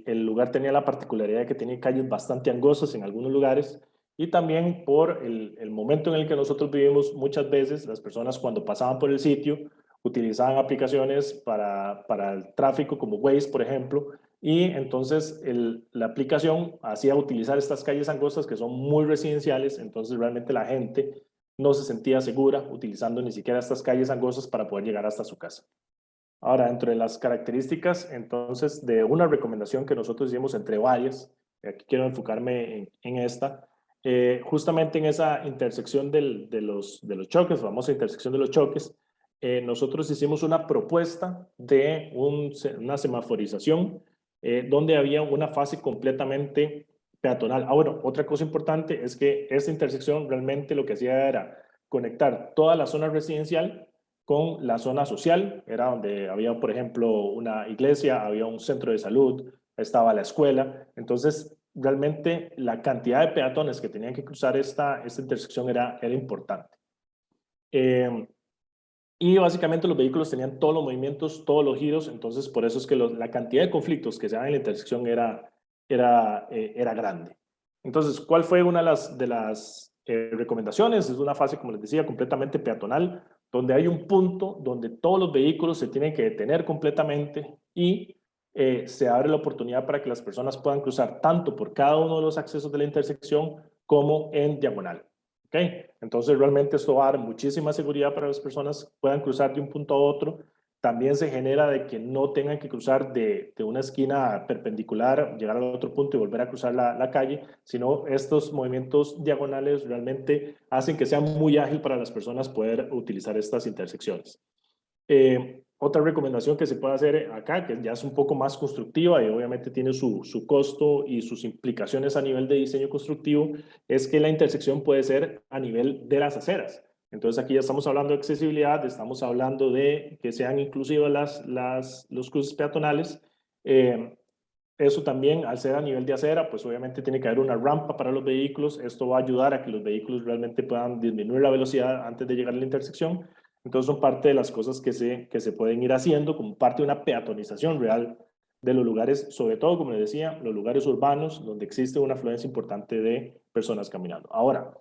lugar tenía la particularidad de que tenía calles bastante angostas en algunos lugares, y también por el momento en el que nosotros vivimos, muchas veces las personas cuando pasaban por el sitio utilizaban aplicaciones para el tráfico como Waze, por ejemplo, y entonces la aplicación hacía utilizar estas calles angostas que son muy residenciales, entonces realmente la gente no se sentía segura utilizando ni siquiera estas calles angostas para poder llegar hasta su casa. Ahora, entre las características, entonces, de una recomendación que nosotros hicimos entre varias, aquí quiero enfocarme en esta, justamente en esa intersección de los choques, famosa intersección de los choques, nosotros hicimos una propuesta de una semaforización donde había una fase completamente peatonal. Ah, bueno, otra cosa importante es que esta intersección realmente lo que hacía era conectar toda la zona residencial con la zona social, era donde había, por ejemplo, una iglesia, había un centro de salud, estaba la escuela. Entonces, realmente la cantidad de peatones que tenían que cruzar esta intersección era importante. Y básicamente los vehículos tenían todos los movimientos, todos los giros, entonces por eso es que la cantidad de conflictos que se dan en la intersección era grande. Entonces, ¿cuál fue una de las recomendaciones? Es una fase, como les decía, completamente peatonal, donde hay un punto donde todos los vehículos se tienen que detener completamente y se abre la oportunidad para que las personas puedan cruzar tanto por cada uno de los accesos de la intersección como en diagonal. ¿Okay? Entonces realmente esto va a dar muchísima seguridad para las personas que puedan cruzar de un punto a otro. También se genera de que no tengan que cruzar de una esquina perpendicular, llegar al otro punto y volver a cruzar la calle, sino estos movimientos diagonales realmente hacen que sea muy ágil para las personas poder utilizar estas intersecciones. Otra recomendación que se puede hacer acá, que ya es un poco más constructiva y obviamente tiene su costo y sus implicaciones a nivel de diseño constructivo, es que la intersección puede ser a nivel de las aceras. Entonces aquí ya estamos hablando de accesibilidad, estamos hablando de que sean inclusivas los cruces peatonales, Eso también, al ser a nivel de acera, pues obviamente tiene que haber una rampa para los vehículos. Esto va a ayudar a que los vehículos realmente puedan disminuir la velocidad antes de llegar a la intersección. Entonces son parte de las cosas que se pueden ir haciendo como parte de una peatonización real de los lugares, sobre todo, como les decía, los lugares urbanos donde existe una afluencia importante de personas caminando. Ahora,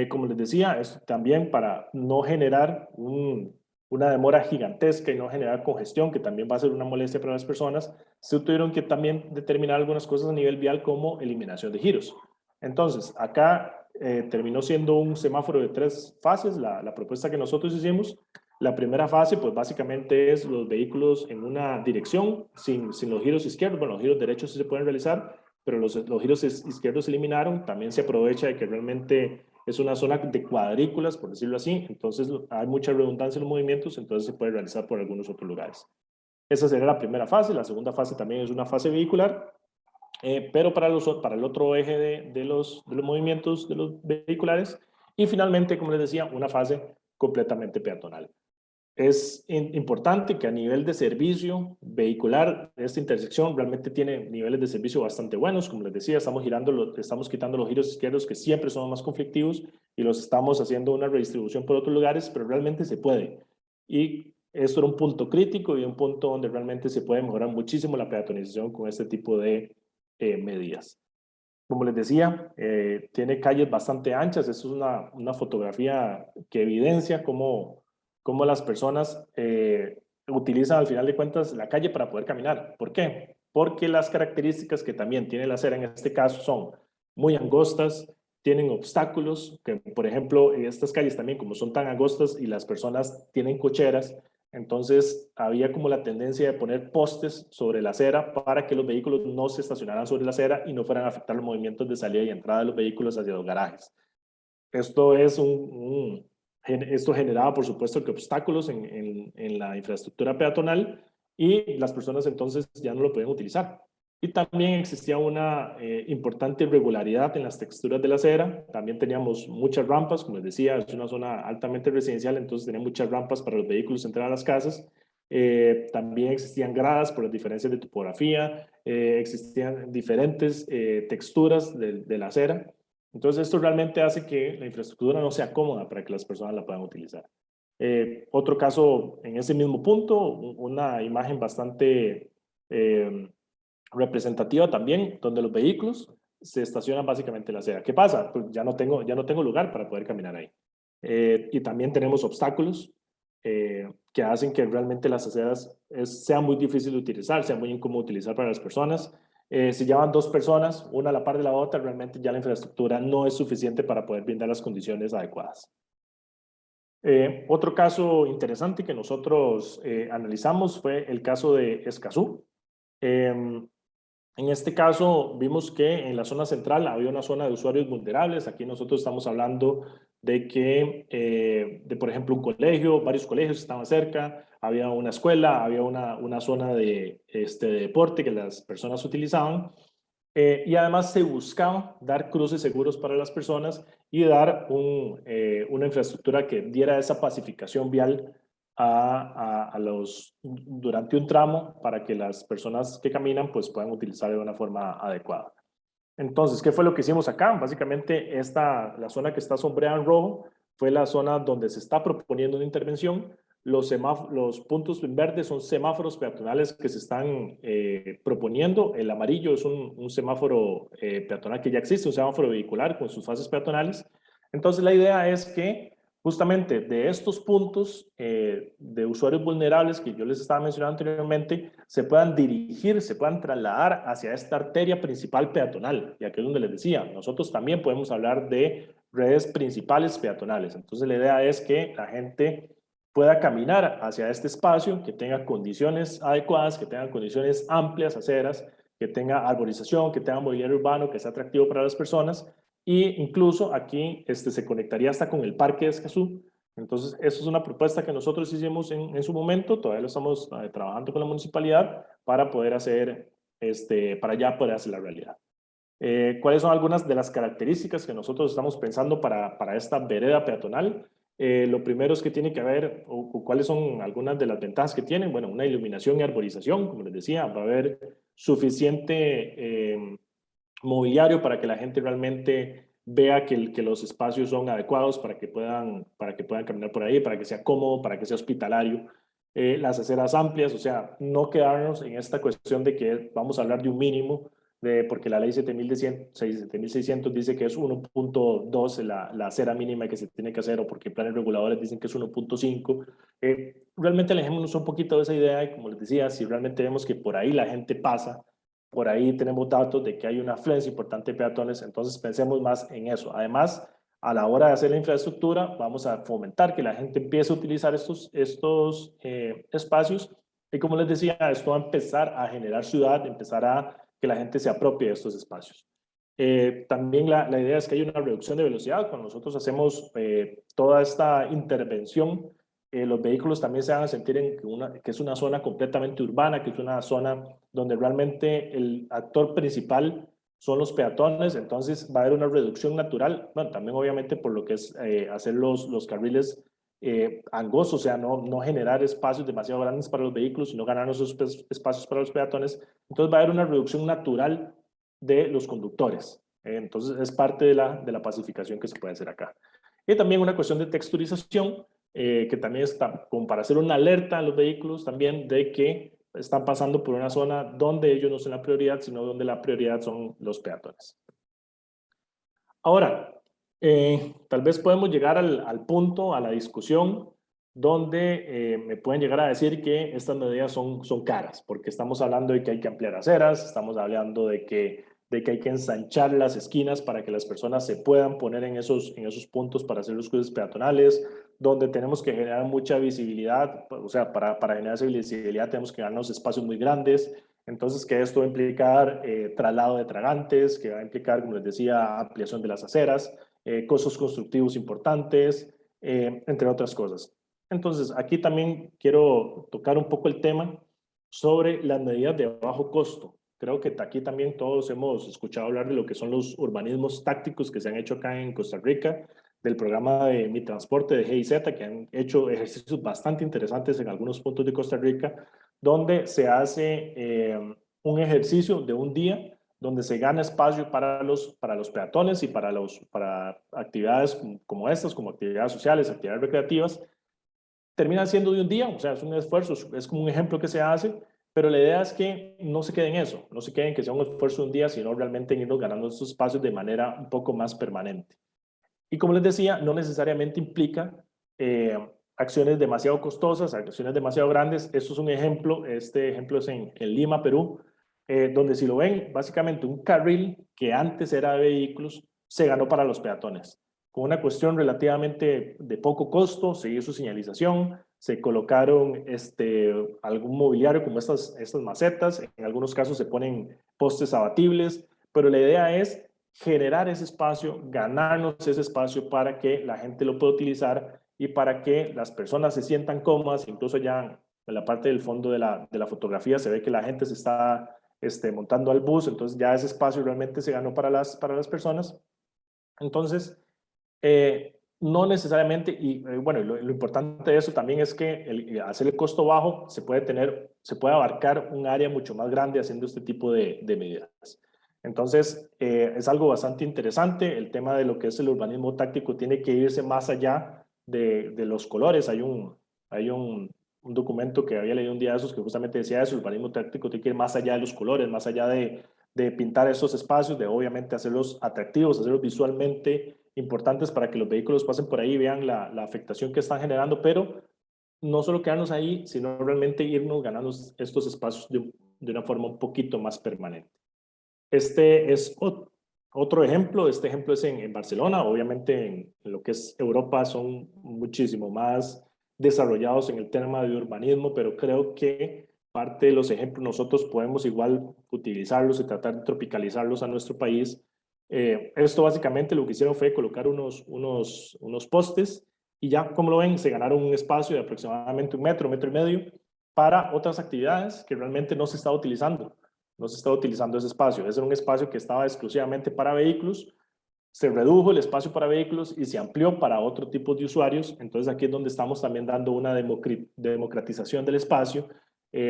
como les decía, esto también para no generar una demora gigantesca y no generar congestión, que también va a ser una molestia para las personas, se tuvieron que también determinar algunas cosas a nivel vial como eliminación de giros. Entonces, acá terminó siendo un semáforo de 3 fases, la propuesta que nosotros hicimos. La primera fase, pues básicamente es los vehículos en una dirección, sin los giros izquierdos. Bueno, los giros derechos sí se pueden realizar, pero los giros izquierdos se eliminaron. También se aprovecha de que realmente es una zona de cuadrículas, por decirlo así, entonces hay mucha redundancia en los movimientos, entonces se puede realizar por algunos otros lugares. Esa sería la primera fase. La segunda fase también es una fase vehicular, pero para el otro eje de los movimientos de los vehiculares. Y finalmente, como les decía, una fase completamente peatonal. Es importante que a nivel de servicio vehicular, esta intersección realmente tiene niveles de servicio bastante buenos. Como les decía, estamos quitando los giros izquierdos que siempre son más conflictivos y los estamos haciendo una redistribución por otros lugares, pero realmente se puede. Y esto era un punto crítico y un punto donde realmente se puede mejorar muchísimo la peatonización con este tipo de medidas. Como les decía, tiene calles bastante anchas. Eso es una fotografía que evidencia cómo las personas utilizan al final de cuentas la calle para poder caminar. ¿Por qué? Porque las características que también tiene la acera en este caso son muy angostas, tienen obstáculos, que por ejemplo en estas calles también como son tan angostas y las personas tienen cocheras, entonces había como la tendencia de poner postes sobre la acera para que los vehículos no se estacionaran sobre la acera y no fueran a afectar los movimientos de salida y entrada de los vehículos hacia los garajes. Esto es esto generaba, por supuesto, que obstáculos en la infraestructura peatonal y las personas entonces ya no lo podían utilizar. Y también existía una importante irregularidad en las texturas de la acera. También teníamos muchas rampas, como les decía, es una zona altamente residencial, entonces tenía muchas rampas para los vehículos entrar a las casas. También existían gradas por las diferencias de topografía, existían diferentes texturas de la acera. Entonces, esto realmente hace que la infraestructura no sea cómoda para que las personas la puedan utilizar. Otro caso en ese mismo punto, una imagen bastante representativa también, donde los vehículos se estacionan básicamente en la acera. ¿Qué pasa? Pues ya no tengo lugar para poder caminar ahí. Y también tenemos obstáculos que hacen que realmente las aceras sea muy difícil de utilizar, sea muy incómodo utilizar para las personas. Si llevan 2 personas, una a la par de la otra, realmente ya la infraestructura no es suficiente para poder brindar las condiciones adecuadas. Otro caso interesante que nosotros analizamos fue el caso de Escazú. En este caso, vimos que en la zona central había una zona de usuarios vulnerables. Aquí nosotros estamos hablando de que, por ejemplo, un colegio, varios colegios estaban cerca, había una escuela, había una zona de deporte que las personas utilizaban. Y además se buscaba dar cruces seguros para las personas y dar una infraestructura que diera esa pacificación vial durante un tramo para que las personas que caminan pues puedan utilizar de una forma adecuada. Entonces, ¿qué fue lo que hicimos acá? Básicamente, la zona que está sombreada en rojo fue la zona donde se está proponiendo una intervención. Los puntos en verde son semáforos peatonales que se están proponiendo. El amarillo es un semáforo peatonal que ya existe, un semáforo vehicular con sus fases peatonales. Entonces, la idea es que justamente de estos puntos de usuarios vulnerables que yo les estaba mencionando anteriormente, se puedan dirigir, se puedan trasladar hacia esta arteria principal peatonal. Y aquí es donde les decía, nosotros también podemos hablar de redes principales peatonales. Entonces la idea es que la gente pueda caminar hacia este espacio, que tenga condiciones adecuadas, que tenga condiciones amplias, aceras, que tenga arborización, que tenga mobiliario urbano, que sea atractivo para las personas. Y incluso aquí se conectaría hasta con el Parque de Escazú. Entonces, eso es una propuesta que nosotros hicimos en su momento, todavía lo estamos trabajando con la municipalidad para poder hacer, para ya poder hacer la realidad. ¿Cuáles son algunas de las características que nosotros estamos pensando para esta vereda peatonal? Lo primero es que tiene que haber, o cuáles son algunas de las ventajas que tienen. Bueno, una iluminación y arborización, como les decía, va a haber suficiente mobiliario para que la gente realmente vea que los espacios son adecuados para que puedan caminar por ahí, para que sea cómodo, para que sea hospitalario. Las aceras amplias, o sea, no quedarnos en esta cuestión de que vamos a hablar de un mínimo, porque la ley 7600 dice que es 1.2 la acera mínima que se tiene que hacer, o porque planes reguladores dicen que es 1.5. Realmente alejémonos un poquito de esa idea y, como les decía, si realmente vemos que por ahí la gente pasa, por ahí tenemos datos de que hay una afluencia importante de peatones, entonces pensemos más en eso. Además, a la hora de hacer la infraestructura, vamos a fomentar que la gente empiece a utilizar estos espacios, y como les decía, esto va a empezar a generar ciudad, empezar a que la gente se apropie de estos espacios. También la idea es que hay una reducción de velocidad. Cuando nosotros hacemos toda esta intervención, los vehículos también se van a sentir que es una zona completamente urbana, que es una zona donde realmente el actor principal son los peatones, entonces va a haber una reducción natural, bueno, también obviamente por lo que es hacer los carriles angostos, o sea, no generar espacios demasiado grandes para los vehículos, sino ganar esos espacios para los peatones. Entonces va a haber una reducción natural de los conductores. Entonces es parte de la pacificación que se puede hacer acá. Y también una cuestión de texturización, que también está como para hacer una alerta a los vehículos también de que están pasando por una zona donde ellos no son la prioridad, sino donde la prioridad son los peatones. Ahora, tal vez podemos llegar al punto, a la discusión, donde me pueden llegar a decir que estas medidas son caras, porque estamos hablando de que hay que ampliar aceras, estamos hablando de que hay que ensanchar las esquinas para que las personas se puedan poner en esos puntos para hacer los cruces peatonales, donde tenemos que generar mucha visibilidad, o sea, para generar esa visibilidad tenemos que darnos espacios muy grandes. Entonces, que esto va a implicar traslado de tragantes, que va a implicar, como les decía, ampliación de las aceras, costos constructivos importantes, entre otras cosas. Entonces, aquí también quiero tocar un poco el tema sobre las medidas de bajo costo. Creo que aquí también todos hemos escuchado hablar de lo que son los urbanismos tácticos que se han hecho acá en Costa Rica, del programa de Mi Transporte de GIZ, que han hecho ejercicios bastante interesantes en algunos puntos de Costa Rica, donde se hace un ejercicio de un día donde se gana espacio para los peatones y para actividades como estas, como actividades sociales, actividades recreativas. Termina siendo de un día, o sea, es un esfuerzo, es como un ejemplo que se hace, pero la idea es que no se quede en eso, no se quede en que sea un esfuerzo de un día, sino realmente en irnos ganando estos espacios de manera un poco más permanente. Y como les decía, no necesariamente implica acciones demasiado costosas, acciones demasiado grandes. Esto es un ejemplo, este ejemplo es en Lima, Perú, donde si lo ven, básicamente un carril que antes era de vehículos se ganó para los peatones. Con una cuestión relativamente de poco costo, se hizo señalización, se colocaron algún mobiliario como estas macetas, en algunos casos se ponen postes abatibles, pero la idea es generar ese espacio, ganarnos ese espacio para que la gente lo pueda utilizar y para que las personas se sientan cómodas. Incluso ya en la parte del fondo de la fotografía se ve que la gente se está montando al bus, entonces ya ese espacio realmente se ganó para las personas. Entonces, no necesariamente, y bueno, lo importante de eso también es que hacer el costo bajo se puede abarcar un área mucho más grande haciendo este tipo de medidas. Entonces, es algo bastante interesante. El tema de lo que es el urbanismo táctico tiene que irse más allá de los colores. Hay un documento que había leído un día de esos que justamente decía eso: el urbanismo táctico tiene que ir más allá de los colores, más allá de pintar esos espacios, de obviamente hacerlos atractivos, hacerlos visualmente importantes para que los vehículos pasen por ahí y vean la afectación que están generando, pero no solo quedarnos ahí, sino realmente irnos ganando estos espacios de una forma un poquito más permanente. Este es otro ejemplo. Este ejemplo es en Barcelona. Obviamente en lo que es Europa son muchísimo más desarrollados en el tema de urbanismo, pero creo que parte de los ejemplos nosotros podemos igual utilizarlos y tratar de tropicalizarlos a nuestro país. Esto básicamente lo que hicieron fue colocar unos postes y ya, como lo ven, se ganaron un espacio de aproximadamente 1 metro, 1,5 metros para otras actividades que realmente no se estaba utilizando. No se estaba utilizando ese espacio. Ese era un espacio que estaba exclusivamente para vehículos. Se redujo el espacio para vehículos y se amplió para otro tipo de usuarios. Entonces aquí es donde estamos también dando una democratización del espacio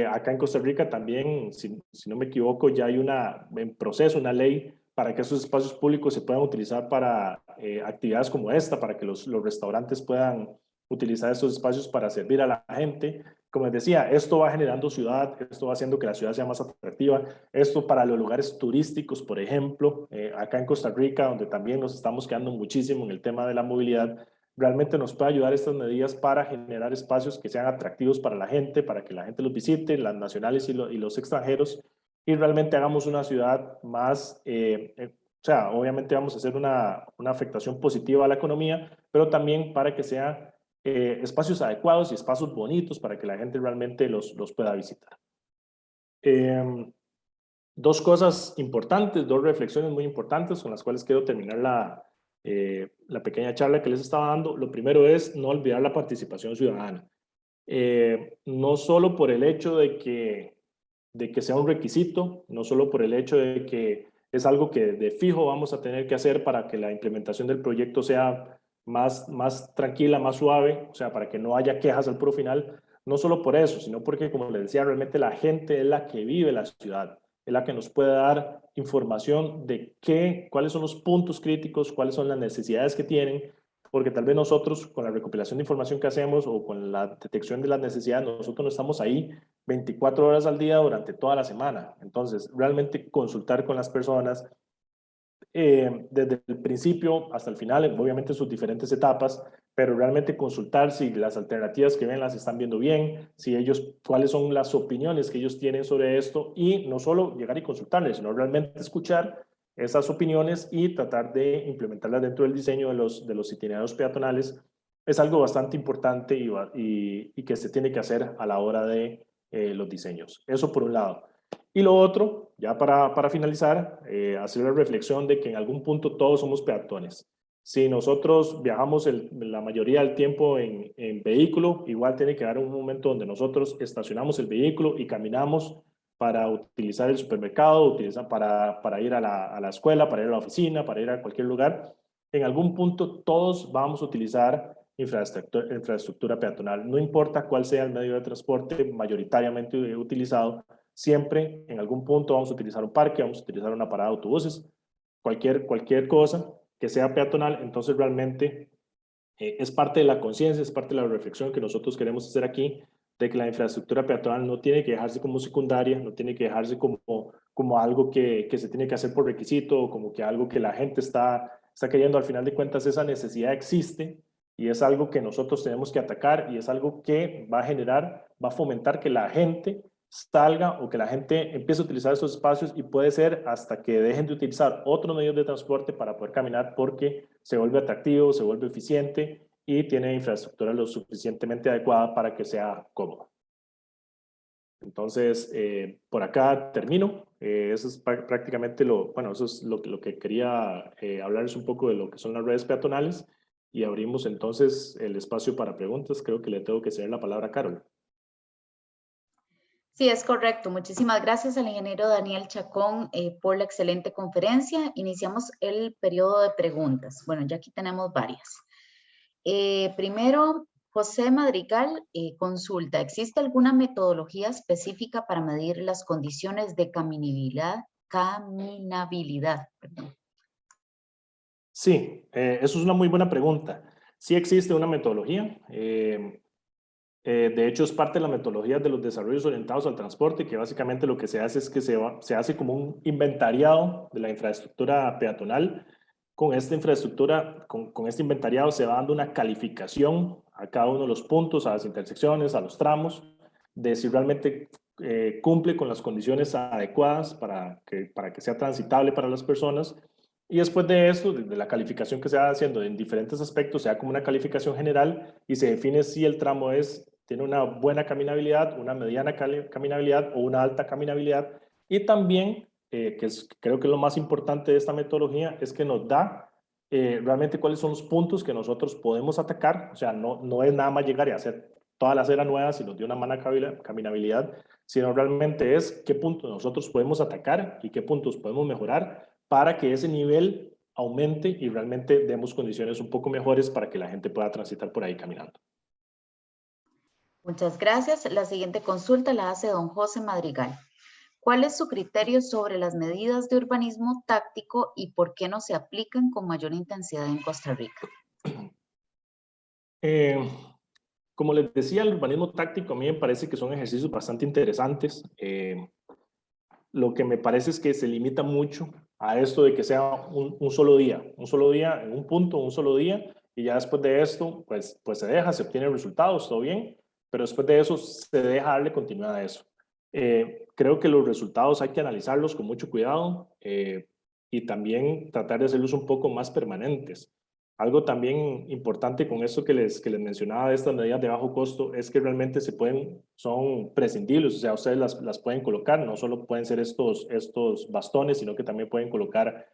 Acá en Costa Rica también, si no me equivoco, ya hay en proceso una ley para que esos espacios públicos se puedan utilizar para actividades como esta, para que los restaurantes puedan utilizar estos espacios para servir a la gente. Como les decía, esto va generando ciudad, esto va haciendo que la ciudad sea más atractiva. Esto para los lugares turísticos, por ejemplo, acá en Costa Rica, donde también nos estamos quedando muchísimo en el tema de la movilidad, realmente nos puede ayudar estas medidas para generar espacios que sean atractivos para la gente, para que la gente los visite, las nacionales y los extranjeros, y realmente hagamos una ciudad más, o sea, obviamente vamos a hacer una afectación positiva a la economía, pero también para que sean espacios adecuados y espacios bonitos para que la gente realmente los pueda visitar. Dos cosas importantes, dos reflexiones muy importantes con las cuales quiero terminar la pequeña charla que les estaba dando. Lo primero es no olvidar la participación ciudadana. No solo por el hecho de que sea un requisito, no solo por el hecho de que es algo que de fijo vamos a tener que hacer para que la implementación del proyecto sea más tranquila, más suave, o sea, para que no haya quejas al puro final, no solo por eso, sino porque, como les decía, realmente la gente es la que vive la ciudad, es la que nos puede dar información de cuáles son los puntos críticos, cuáles son las necesidades que tienen, porque tal vez nosotros con la recopilación de información que hacemos o con la detección de las necesidades, nosotros no estamos ahí 24 horas al día durante toda la semana. Entonces, realmente consultar con las personas desde el principio hasta el final, obviamente sus diferentes etapas, pero realmente consultar si las alternativas que ven las están viendo bien, si ellos, cuáles son las opiniones que ellos tienen sobre esto, y no solo llegar y consultarles, sino realmente escuchar esas opiniones y tratar de implementarlas dentro del diseño de los itinerarios peatonales. Es algo bastante importante y que se tiene que hacer a la hora de los diseños. Eso por un lado. Y lo otro, ya para finalizar, hacer la reflexión de que en algún punto todos somos peatones. Si nosotros viajamos la mayoría del tiempo en vehículo, igual tiene que haber un momento donde nosotros estacionamos el vehículo y caminamos para utilizar el supermercado, para ir a la escuela, para ir a la oficina, para ir a cualquier lugar. En algún punto todos vamos a utilizar infraestructura peatonal. No importa cuál sea el medio de transporte mayoritariamente utilizado, siempre en algún punto vamos a utilizar un parque, vamos a utilizar una parada de autobuses, cualquier cosa que sea peatonal. Entonces realmente es parte de la conciencia, es parte de la reflexión que nosotros queremos hacer aquí, de que la infraestructura peatonal no tiene que dejarse como secundaria, no tiene que dejarse como algo que se tiene que hacer por requisito, o como que algo que la gente está queriendo. Al final de cuentas, esa necesidad existe y es algo que nosotros tenemos que atacar, y es algo que va a fomentar que la gente salga o que la gente empiece a utilizar esos espacios, y puede ser hasta que dejen de utilizar otros medios de transporte para poder caminar, porque se vuelve atractivo, se vuelve eficiente y tiene infraestructura lo suficientemente adecuada para que sea cómodo. Entonces, por acá termino. Eso es prácticamente eso es lo que quería hablarles un poco de lo que son las redes peatonales, y abrimos entonces el espacio para preguntas. Creo que le tengo que ceder la palabra a Carol. Sí, es correcto. Muchísimas gracias al ingeniero Daniel Chacón por la excelente conferencia. Iniciamos el periodo de preguntas. Bueno, ya aquí tenemos varias. Primero, José Madrigal consulta, ¿existe alguna metodología específica para medir las condiciones de caminabilidad? Perdón. Sí, eso es una muy buena pregunta. Sí existe una metodología. De hecho, es parte de la metodología de los desarrollos orientados al transporte, que básicamente lo que se hace es que se hace como un inventariado de la infraestructura peatonal. Con esta infraestructura, con este inventariado, se va dando una calificación a cada uno de los puntos, a las intersecciones, a los tramos, de si realmente cumple con las condiciones adecuadas para que sea transitable para las personas. Y después de esto, de la calificación que se va haciendo en diferentes aspectos, se da como una calificación general y se define si el tramo tiene una buena caminabilidad, una mediana caminabilidad o una alta caminabilidad. Y también, creo que lo más importante de esta metodología, es que nos da realmente cuáles son los puntos que nosotros podemos atacar. O sea, no es nada más llegar y hacer toda la acera nueva si nos dio una mala caminabilidad, sino realmente es qué puntos nosotros podemos atacar y qué puntos podemos mejorar para que ese nivel aumente y realmente demos condiciones un poco mejores para que la gente pueda transitar por ahí caminando. Muchas gracias. La siguiente consulta la hace don José Madrigal. ¿Cuál es su criterio sobre las medidas de urbanismo táctico y por qué no se aplican con mayor intensidad en Costa Rica? Como les decía, el urbanismo táctico a mí me parece que son ejercicios bastante interesantes. Lo que me parece es que se limita mucho a esto de que sea un solo día en un punto, un solo día, y ya después de esto, pues se deja, se obtienen resultados, todo bien, pero después de eso se deja darle continuidad a eso. Creo que los resultados hay que analizarlos con mucho cuidado y también tratar de hacerlos un poco más permanentes. Algo también importante con esto que les mencionaba de estas medidas de bajo costo es que realmente son prescindibles, o sea, ustedes las pueden colocar, no solo pueden ser estos bastones, sino que también pueden colocar,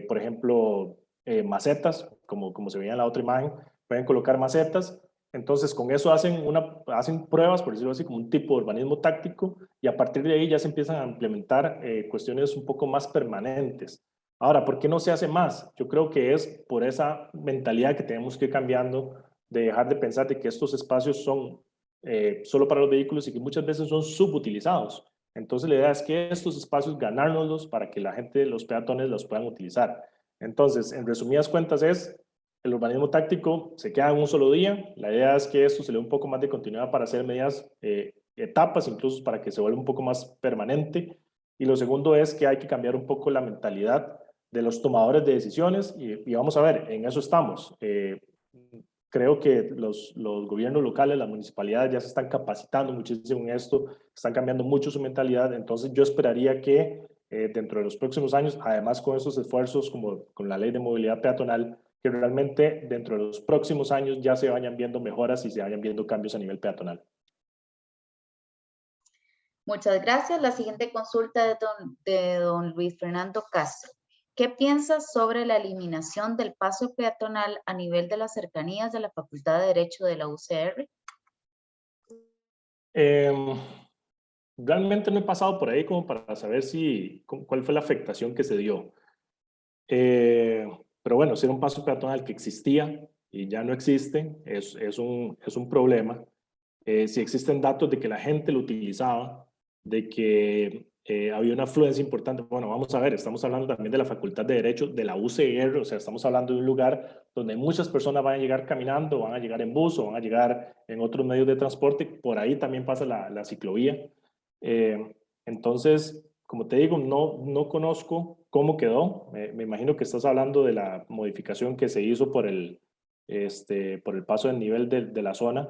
por ejemplo, macetas, como se veía en la otra imagen, pueden colocar macetas. Entonces, con eso hacen pruebas, por decirlo así, como un tipo de urbanismo táctico, y a partir de ahí ya se empiezan a implementar cuestiones un poco más permanentes. Ahora, ¿por qué no se hace más? Yo creo que es por esa mentalidad que tenemos que ir cambiando, de dejar de pensar de que estos espacios son solo para los vehículos y que muchas veces son subutilizados. Entonces, la idea es que estos espacios ganárnoslos para que la gente, los peatones, los puedan utilizar. Entonces, en resumidas cuentas el urbanismo táctico se queda en un solo día. La idea es que esto se le dé un poco más de continuidad para hacer medidas, etapas, incluso para que se vuelva un poco más permanente. Y lo segundo es que hay que cambiar un poco la mentalidad de los tomadores de decisiones y vamos a ver, en eso estamos. Creo que los gobiernos locales, las municipalidades ya se están capacitando muchísimo en esto, están cambiando mucho su mentalidad, entonces yo esperaría que dentro de los próximos años, además con esos esfuerzos como con la ley de movilidad peatonal, que realmente dentro de los próximos años ya se vayan viendo mejoras y se vayan viendo cambios a nivel peatonal. Muchas gracias. La siguiente consulta es de don Luis Fernando Castro. ¿Qué piensas sobre la eliminación del paso peatonal a nivel de las cercanías de la Facultad de Derecho de la UCR? Realmente no he pasado por ahí como para saber cuál fue la afectación que se dio. Pero bueno, si era un paso peatonal que existía y ya no existe, es un problema. Si existen datos de que la gente lo utilizaba, de que había una afluencia importante, bueno, vamos a ver, estamos hablando también de la Facultad de Derecho de la UCR, o sea, estamos hablando de un lugar donde muchas personas van a llegar caminando, van a llegar en bus o van a llegar en otros medios de transporte, por ahí también pasa la ciclovía. Entonces, como te digo, no conozco cómo quedó. Me imagino que estás hablando de la modificación que se hizo por el paso del nivel de la zona.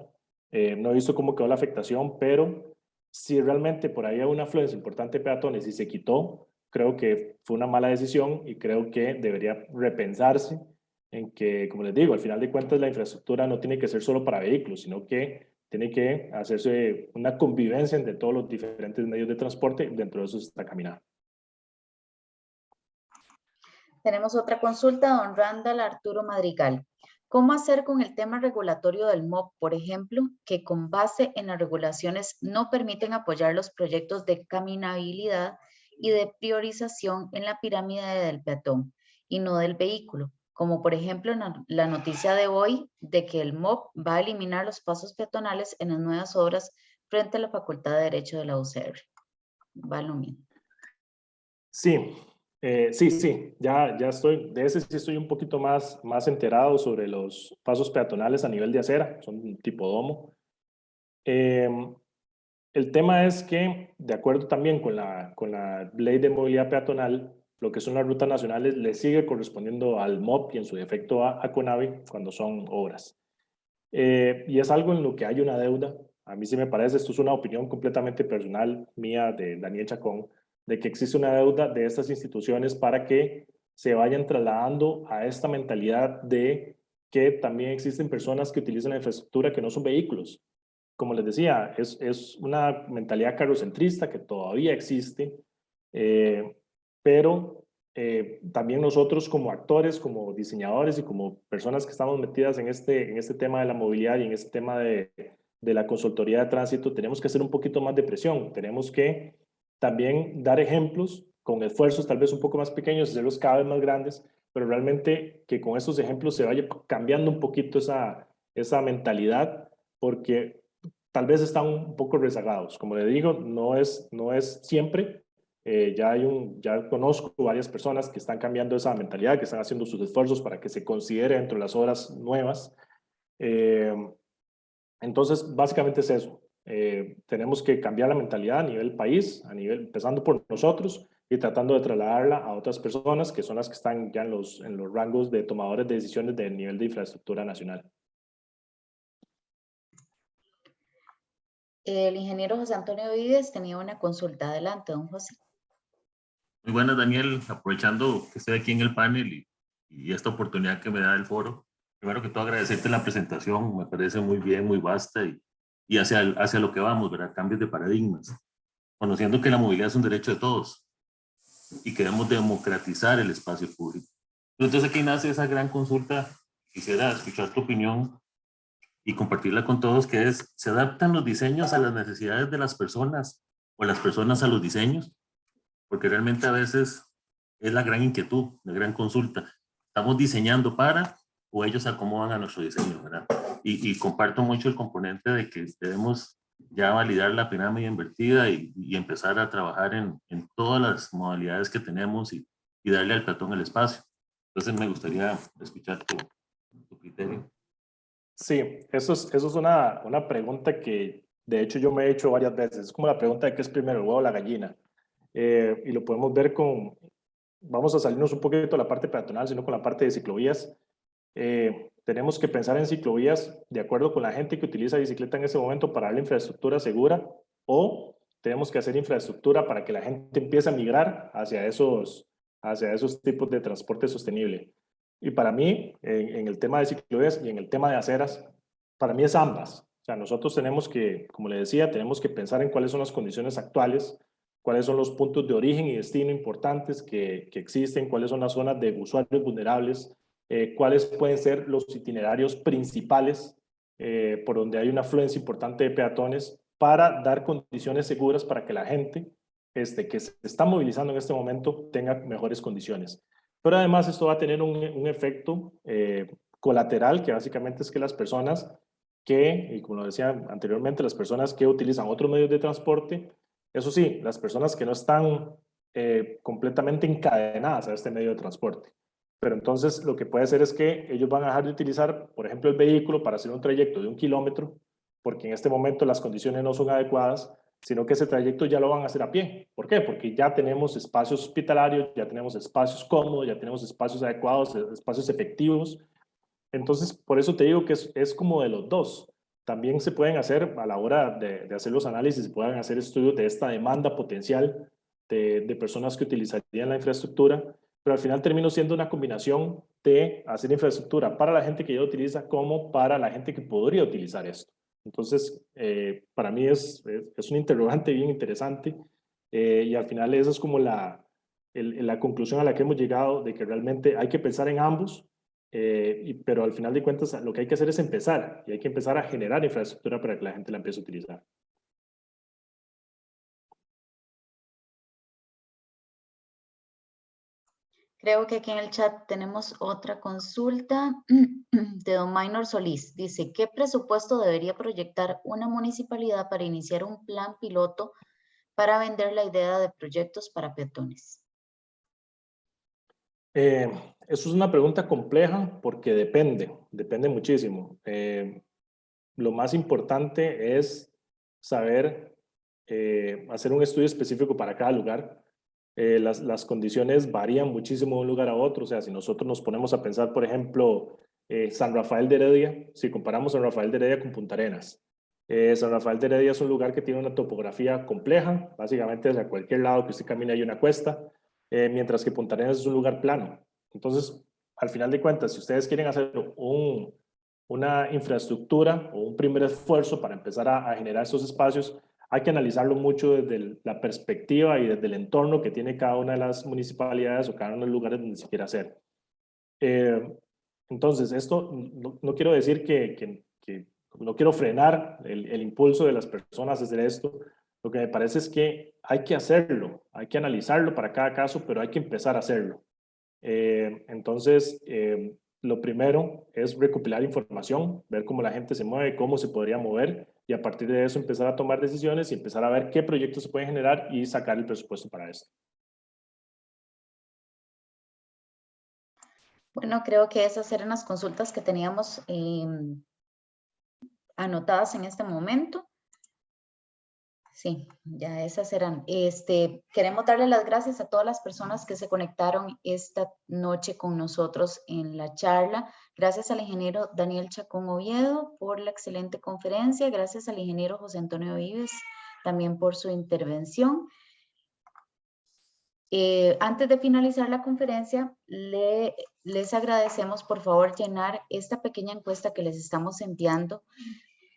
No he visto cómo quedó la afectación, pero si realmente por ahí hay una afluencia importante de peatones y se quitó, creo que fue una mala decisión y creo que debería repensarse en que, como les digo, al final de cuentas la infraestructura no tiene que ser solo para vehículos, sino que tiene que hacerse una convivencia entre todos los diferentes medios de transporte, dentro de eso está caminando. Tenemos otra consulta, don Randall Arturo Madrigal. ¿Cómo hacer con el tema regulatorio del MOP, por ejemplo, que con base en las regulaciones no permiten apoyar los proyectos de caminabilidad y de priorización en la pirámide del peatón y no del vehículo? Como por ejemplo la noticia de hoy de que el MOP va a eliminar los pasos peatonales en las nuevas obras frente a la Facultad de Derecho de la UCR. Va lo mismo. Sí, sí, ya estoy, de ese sí estoy un poquito más enterado sobre los pasos peatonales a nivel de acera, son tipo domo. El tema es que, de acuerdo también con la ley de movilidad peatonal, lo que son las rutas nacionales le sigue correspondiendo al MOP y en su defecto a CONAVI cuando son obras. Y es algo en lo que hay una deuda. A mí sí me parece, esto es una opinión completamente personal mía de Daniel Chacón, de que existe una deuda de estas instituciones para que se vayan trasladando a esta mentalidad de que también existen personas que utilizan la infraestructura que no son vehículos. Como les decía, es una mentalidad carrocentrista que todavía existe, pero también nosotros como actores, como diseñadores y como personas que estamos metidas en este tema de la movilidad y en este tema de la consultoría de tránsito, tenemos que hacer un poquito más de presión, tenemos que también dar ejemplos con esfuerzos tal vez un poco más pequeños, hacerlos cada vez más grandes, pero realmente que con estos ejemplos se vaya cambiando un poquito esa mentalidad, porque tal vez están un poco rezagados. Como le digo, no es siempre. Ya conozco varias personas que están cambiando esa mentalidad, que están haciendo sus esfuerzos para que se considere dentro de las horas nuevas. Eh, entonces, básicamente es eso. Tenemos que cambiar la mentalidad a nivel país, empezando por nosotros y tratando de trasladarla a otras personas que son las que están ya en los rangos de tomadores de decisiones del nivel de infraestructura nacional. El ingeniero José Antonio Vives tenía una consulta. Adelante, don José. Muy buenas, Daniel. Aprovechando que estoy aquí en el panel y esta oportunidad que me da el foro, primero que todo agradecerte la presentación, me parece muy bien, muy vasta y hacia lo que vamos, ¿verdad? Cambios de paradigmas, conociendo que la movilidad es un derecho de todos y queremos democratizar el espacio público. Entonces aquí nace esa gran consulta, quisiera escuchar tu opinión y compartirla con todos, que es, ¿se adaptan los diseños a las necesidades de las personas o las personas a los diseños? Porque realmente a veces es la gran inquietud, la gran consulta. ¿Estamos diseñando para o ellos se acomodan a nuestro diseño, verdad? Y comparto mucho el componente de que debemos ya validar la pirámide invertida y empezar a trabajar en todas las modalidades que tenemos y darle al peatón el espacio. Entonces me gustaría escuchar tu criterio. Sí, eso es una pregunta que de hecho yo me he hecho varias veces. Es como la pregunta de qué es primero, el huevo o la gallina. Y lo podemos ver vamos a salirnos un poquito de la parte peatonal, sino con la parte de ciclovías. Tenemos que pensar en ciclovías de acuerdo con la gente que utiliza bicicleta en ese momento para darle infraestructura segura, o tenemos que hacer infraestructura para que la gente empiece a migrar hacia esos tipos de transporte sostenible. Y para mí, en el tema de ciclovías y en el tema de aceras, para mí es ambas. O sea, nosotros tenemos que, como le decía, tenemos que pensar en cuáles son las condiciones actuales, cuáles son los puntos de origen y destino importantes que existen, cuáles son las zonas de usuarios vulnerables, cuáles pueden ser los itinerarios principales por donde hay una afluencia importante de peatones para dar condiciones seguras para que la gente que se está movilizando en este momento tenga mejores condiciones. Pero además esto va a tener un efecto colateral, que básicamente es que las personas y como lo decía anteriormente, las personas que utilizan otros medios de transporte, eso sí, las personas que no están completamente encadenadas a este medio de transporte. Pero entonces lo que puede hacer es que ellos van a dejar de utilizar, por ejemplo, el vehículo para hacer un trayecto de 1 kilómetro, porque en este momento las condiciones no son adecuadas, sino que ese trayecto ya lo van a hacer a pie. ¿Por qué? Porque ya tenemos espacios hospitalarios, ya tenemos espacios cómodos, ya tenemos espacios adecuados, espacios efectivos. Entonces, por eso te digo que es como de los dos. También se pueden hacer, a la hora de hacer los análisis, se pueden hacer estudios de esta demanda potencial de personas que utilizarían la infraestructura, pero al final termino siendo una combinación de hacer infraestructura para la gente que ya utiliza como para la gente que podría utilizar esto. Entonces, para mí es un interrogante bien interesante y al final esa es como la conclusión a la que hemos llegado, de que realmente hay que pensar en ambos, pero al final de cuentas lo que hay que hacer es empezar, y hay que empezar a generar infraestructura para que la gente la empiece a utilizar. Creo que aquí en el chat tenemos otra consulta de don Maynor Solís. Dice, ¿qué presupuesto debería proyectar una municipalidad para iniciar un plan piloto para vender la idea de proyectos para peatones? Eso es una pregunta compleja porque depende muchísimo. Lo más importante es saber hacer un estudio específico para cada lugar. Las condiciones varían muchísimo de un lugar a otro. O sea, si nosotros nos ponemos a pensar, por ejemplo, San Rafael de Heredia, si comparamos San Rafael de Heredia con Punta Arenas, San Rafael de Heredia es un lugar que tiene una topografía compleja, básicamente desde cualquier lado que usted camine hay una cuesta, mientras que Punta Arenas es un lugar plano. Entonces, al final de cuentas, si ustedes quieren hacer una infraestructura o un primer esfuerzo para empezar a generar esos espacios, hay que analizarlo mucho desde la perspectiva y desde el entorno que tiene cada una de las municipalidades o cada uno de los lugares donde se quiera hacer. Entonces, esto no quiero decir que no quiero frenar el impulso de las personas a hacer esto. Lo que me parece es que hay que hacerlo, hay que analizarlo para cada caso, pero hay que empezar a hacerlo. Entonces, lo primero es recopilar información, ver cómo la gente se mueve, cómo se podría mover, y a partir de eso empezar a tomar decisiones y empezar a ver qué proyectos se pueden generar y sacar el presupuesto para esto. Bueno, creo que esas eran las consultas que teníamos anotadas en este momento. Sí, ya esas eran. Queremos darle las gracias a todas las personas que se conectaron esta noche con nosotros en la charla. Gracias al ingeniero Daniel Chacón Oviedo por la excelente conferencia. Gracias al ingeniero José Antonio Vives también por su intervención. Antes de finalizar la conferencia, les agradecemos por favor llenar esta pequeña encuesta que les estamos enviando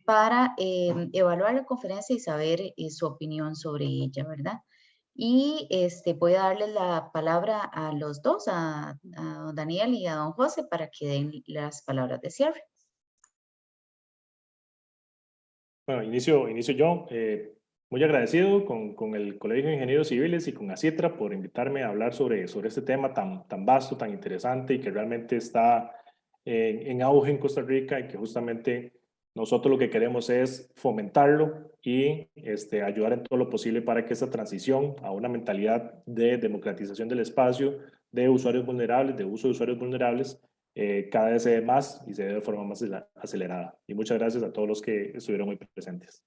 para evaluar la conferencia y saber su opinión sobre ella, ¿verdad? Y voy a darles la palabra a los dos, a don Daniel y a don José, para que den las palabras de cierre. Bueno, inicio yo. Muy agradecido con el Colegio de Ingenieros Civiles y con ACIETRA por invitarme a hablar sobre este tema tan vasto, tan interesante y que realmente está en auge en Costa Rica y que justamente nosotros lo que queremos es fomentarlo y ayudar en todo lo posible para que esta transición a una mentalidad de democratización del espacio, de usuarios vulnerables, de uso de usuarios vulnerables, cada vez se dé más y se dé de forma más acelerada. Y muchas gracias a todos los que estuvieron muy presentes.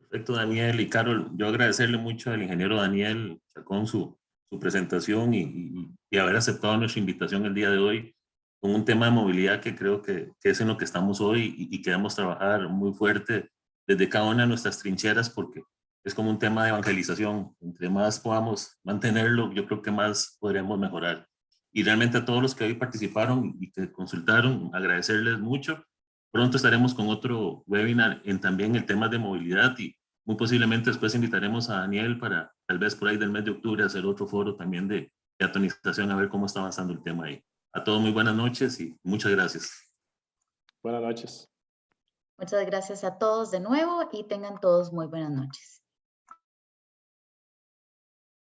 Perfecto, Daniel y Carol. Yo agradecerle mucho al ingeniero Daniel Chacón su presentación y haber aceptado nuestra invitación el día de hoy con un tema de movilidad que creo que es en lo que estamos hoy y queremos trabajar muy fuerte desde cada una de nuestras trincheras porque es como un tema de evangelización. Entre más podamos mantenerlo, yo creo que más podremos mejorar. Y realmente a todos los que hoy participaron y que consultaron, agradecerles mucho. Pronto estaremos con otro webinar en también el tema de movilidad y muy posiblemente después invitaremos a Daniel para tal vez por ahí del mes de octubre hacer otro foro también de atonización a ver cómo está avanzando el tema ahí. A todos muy buenas noches y muchas gracias. Buenas noches. Muchas gracias a todos de nuevo y tengan todos muy buenas noches.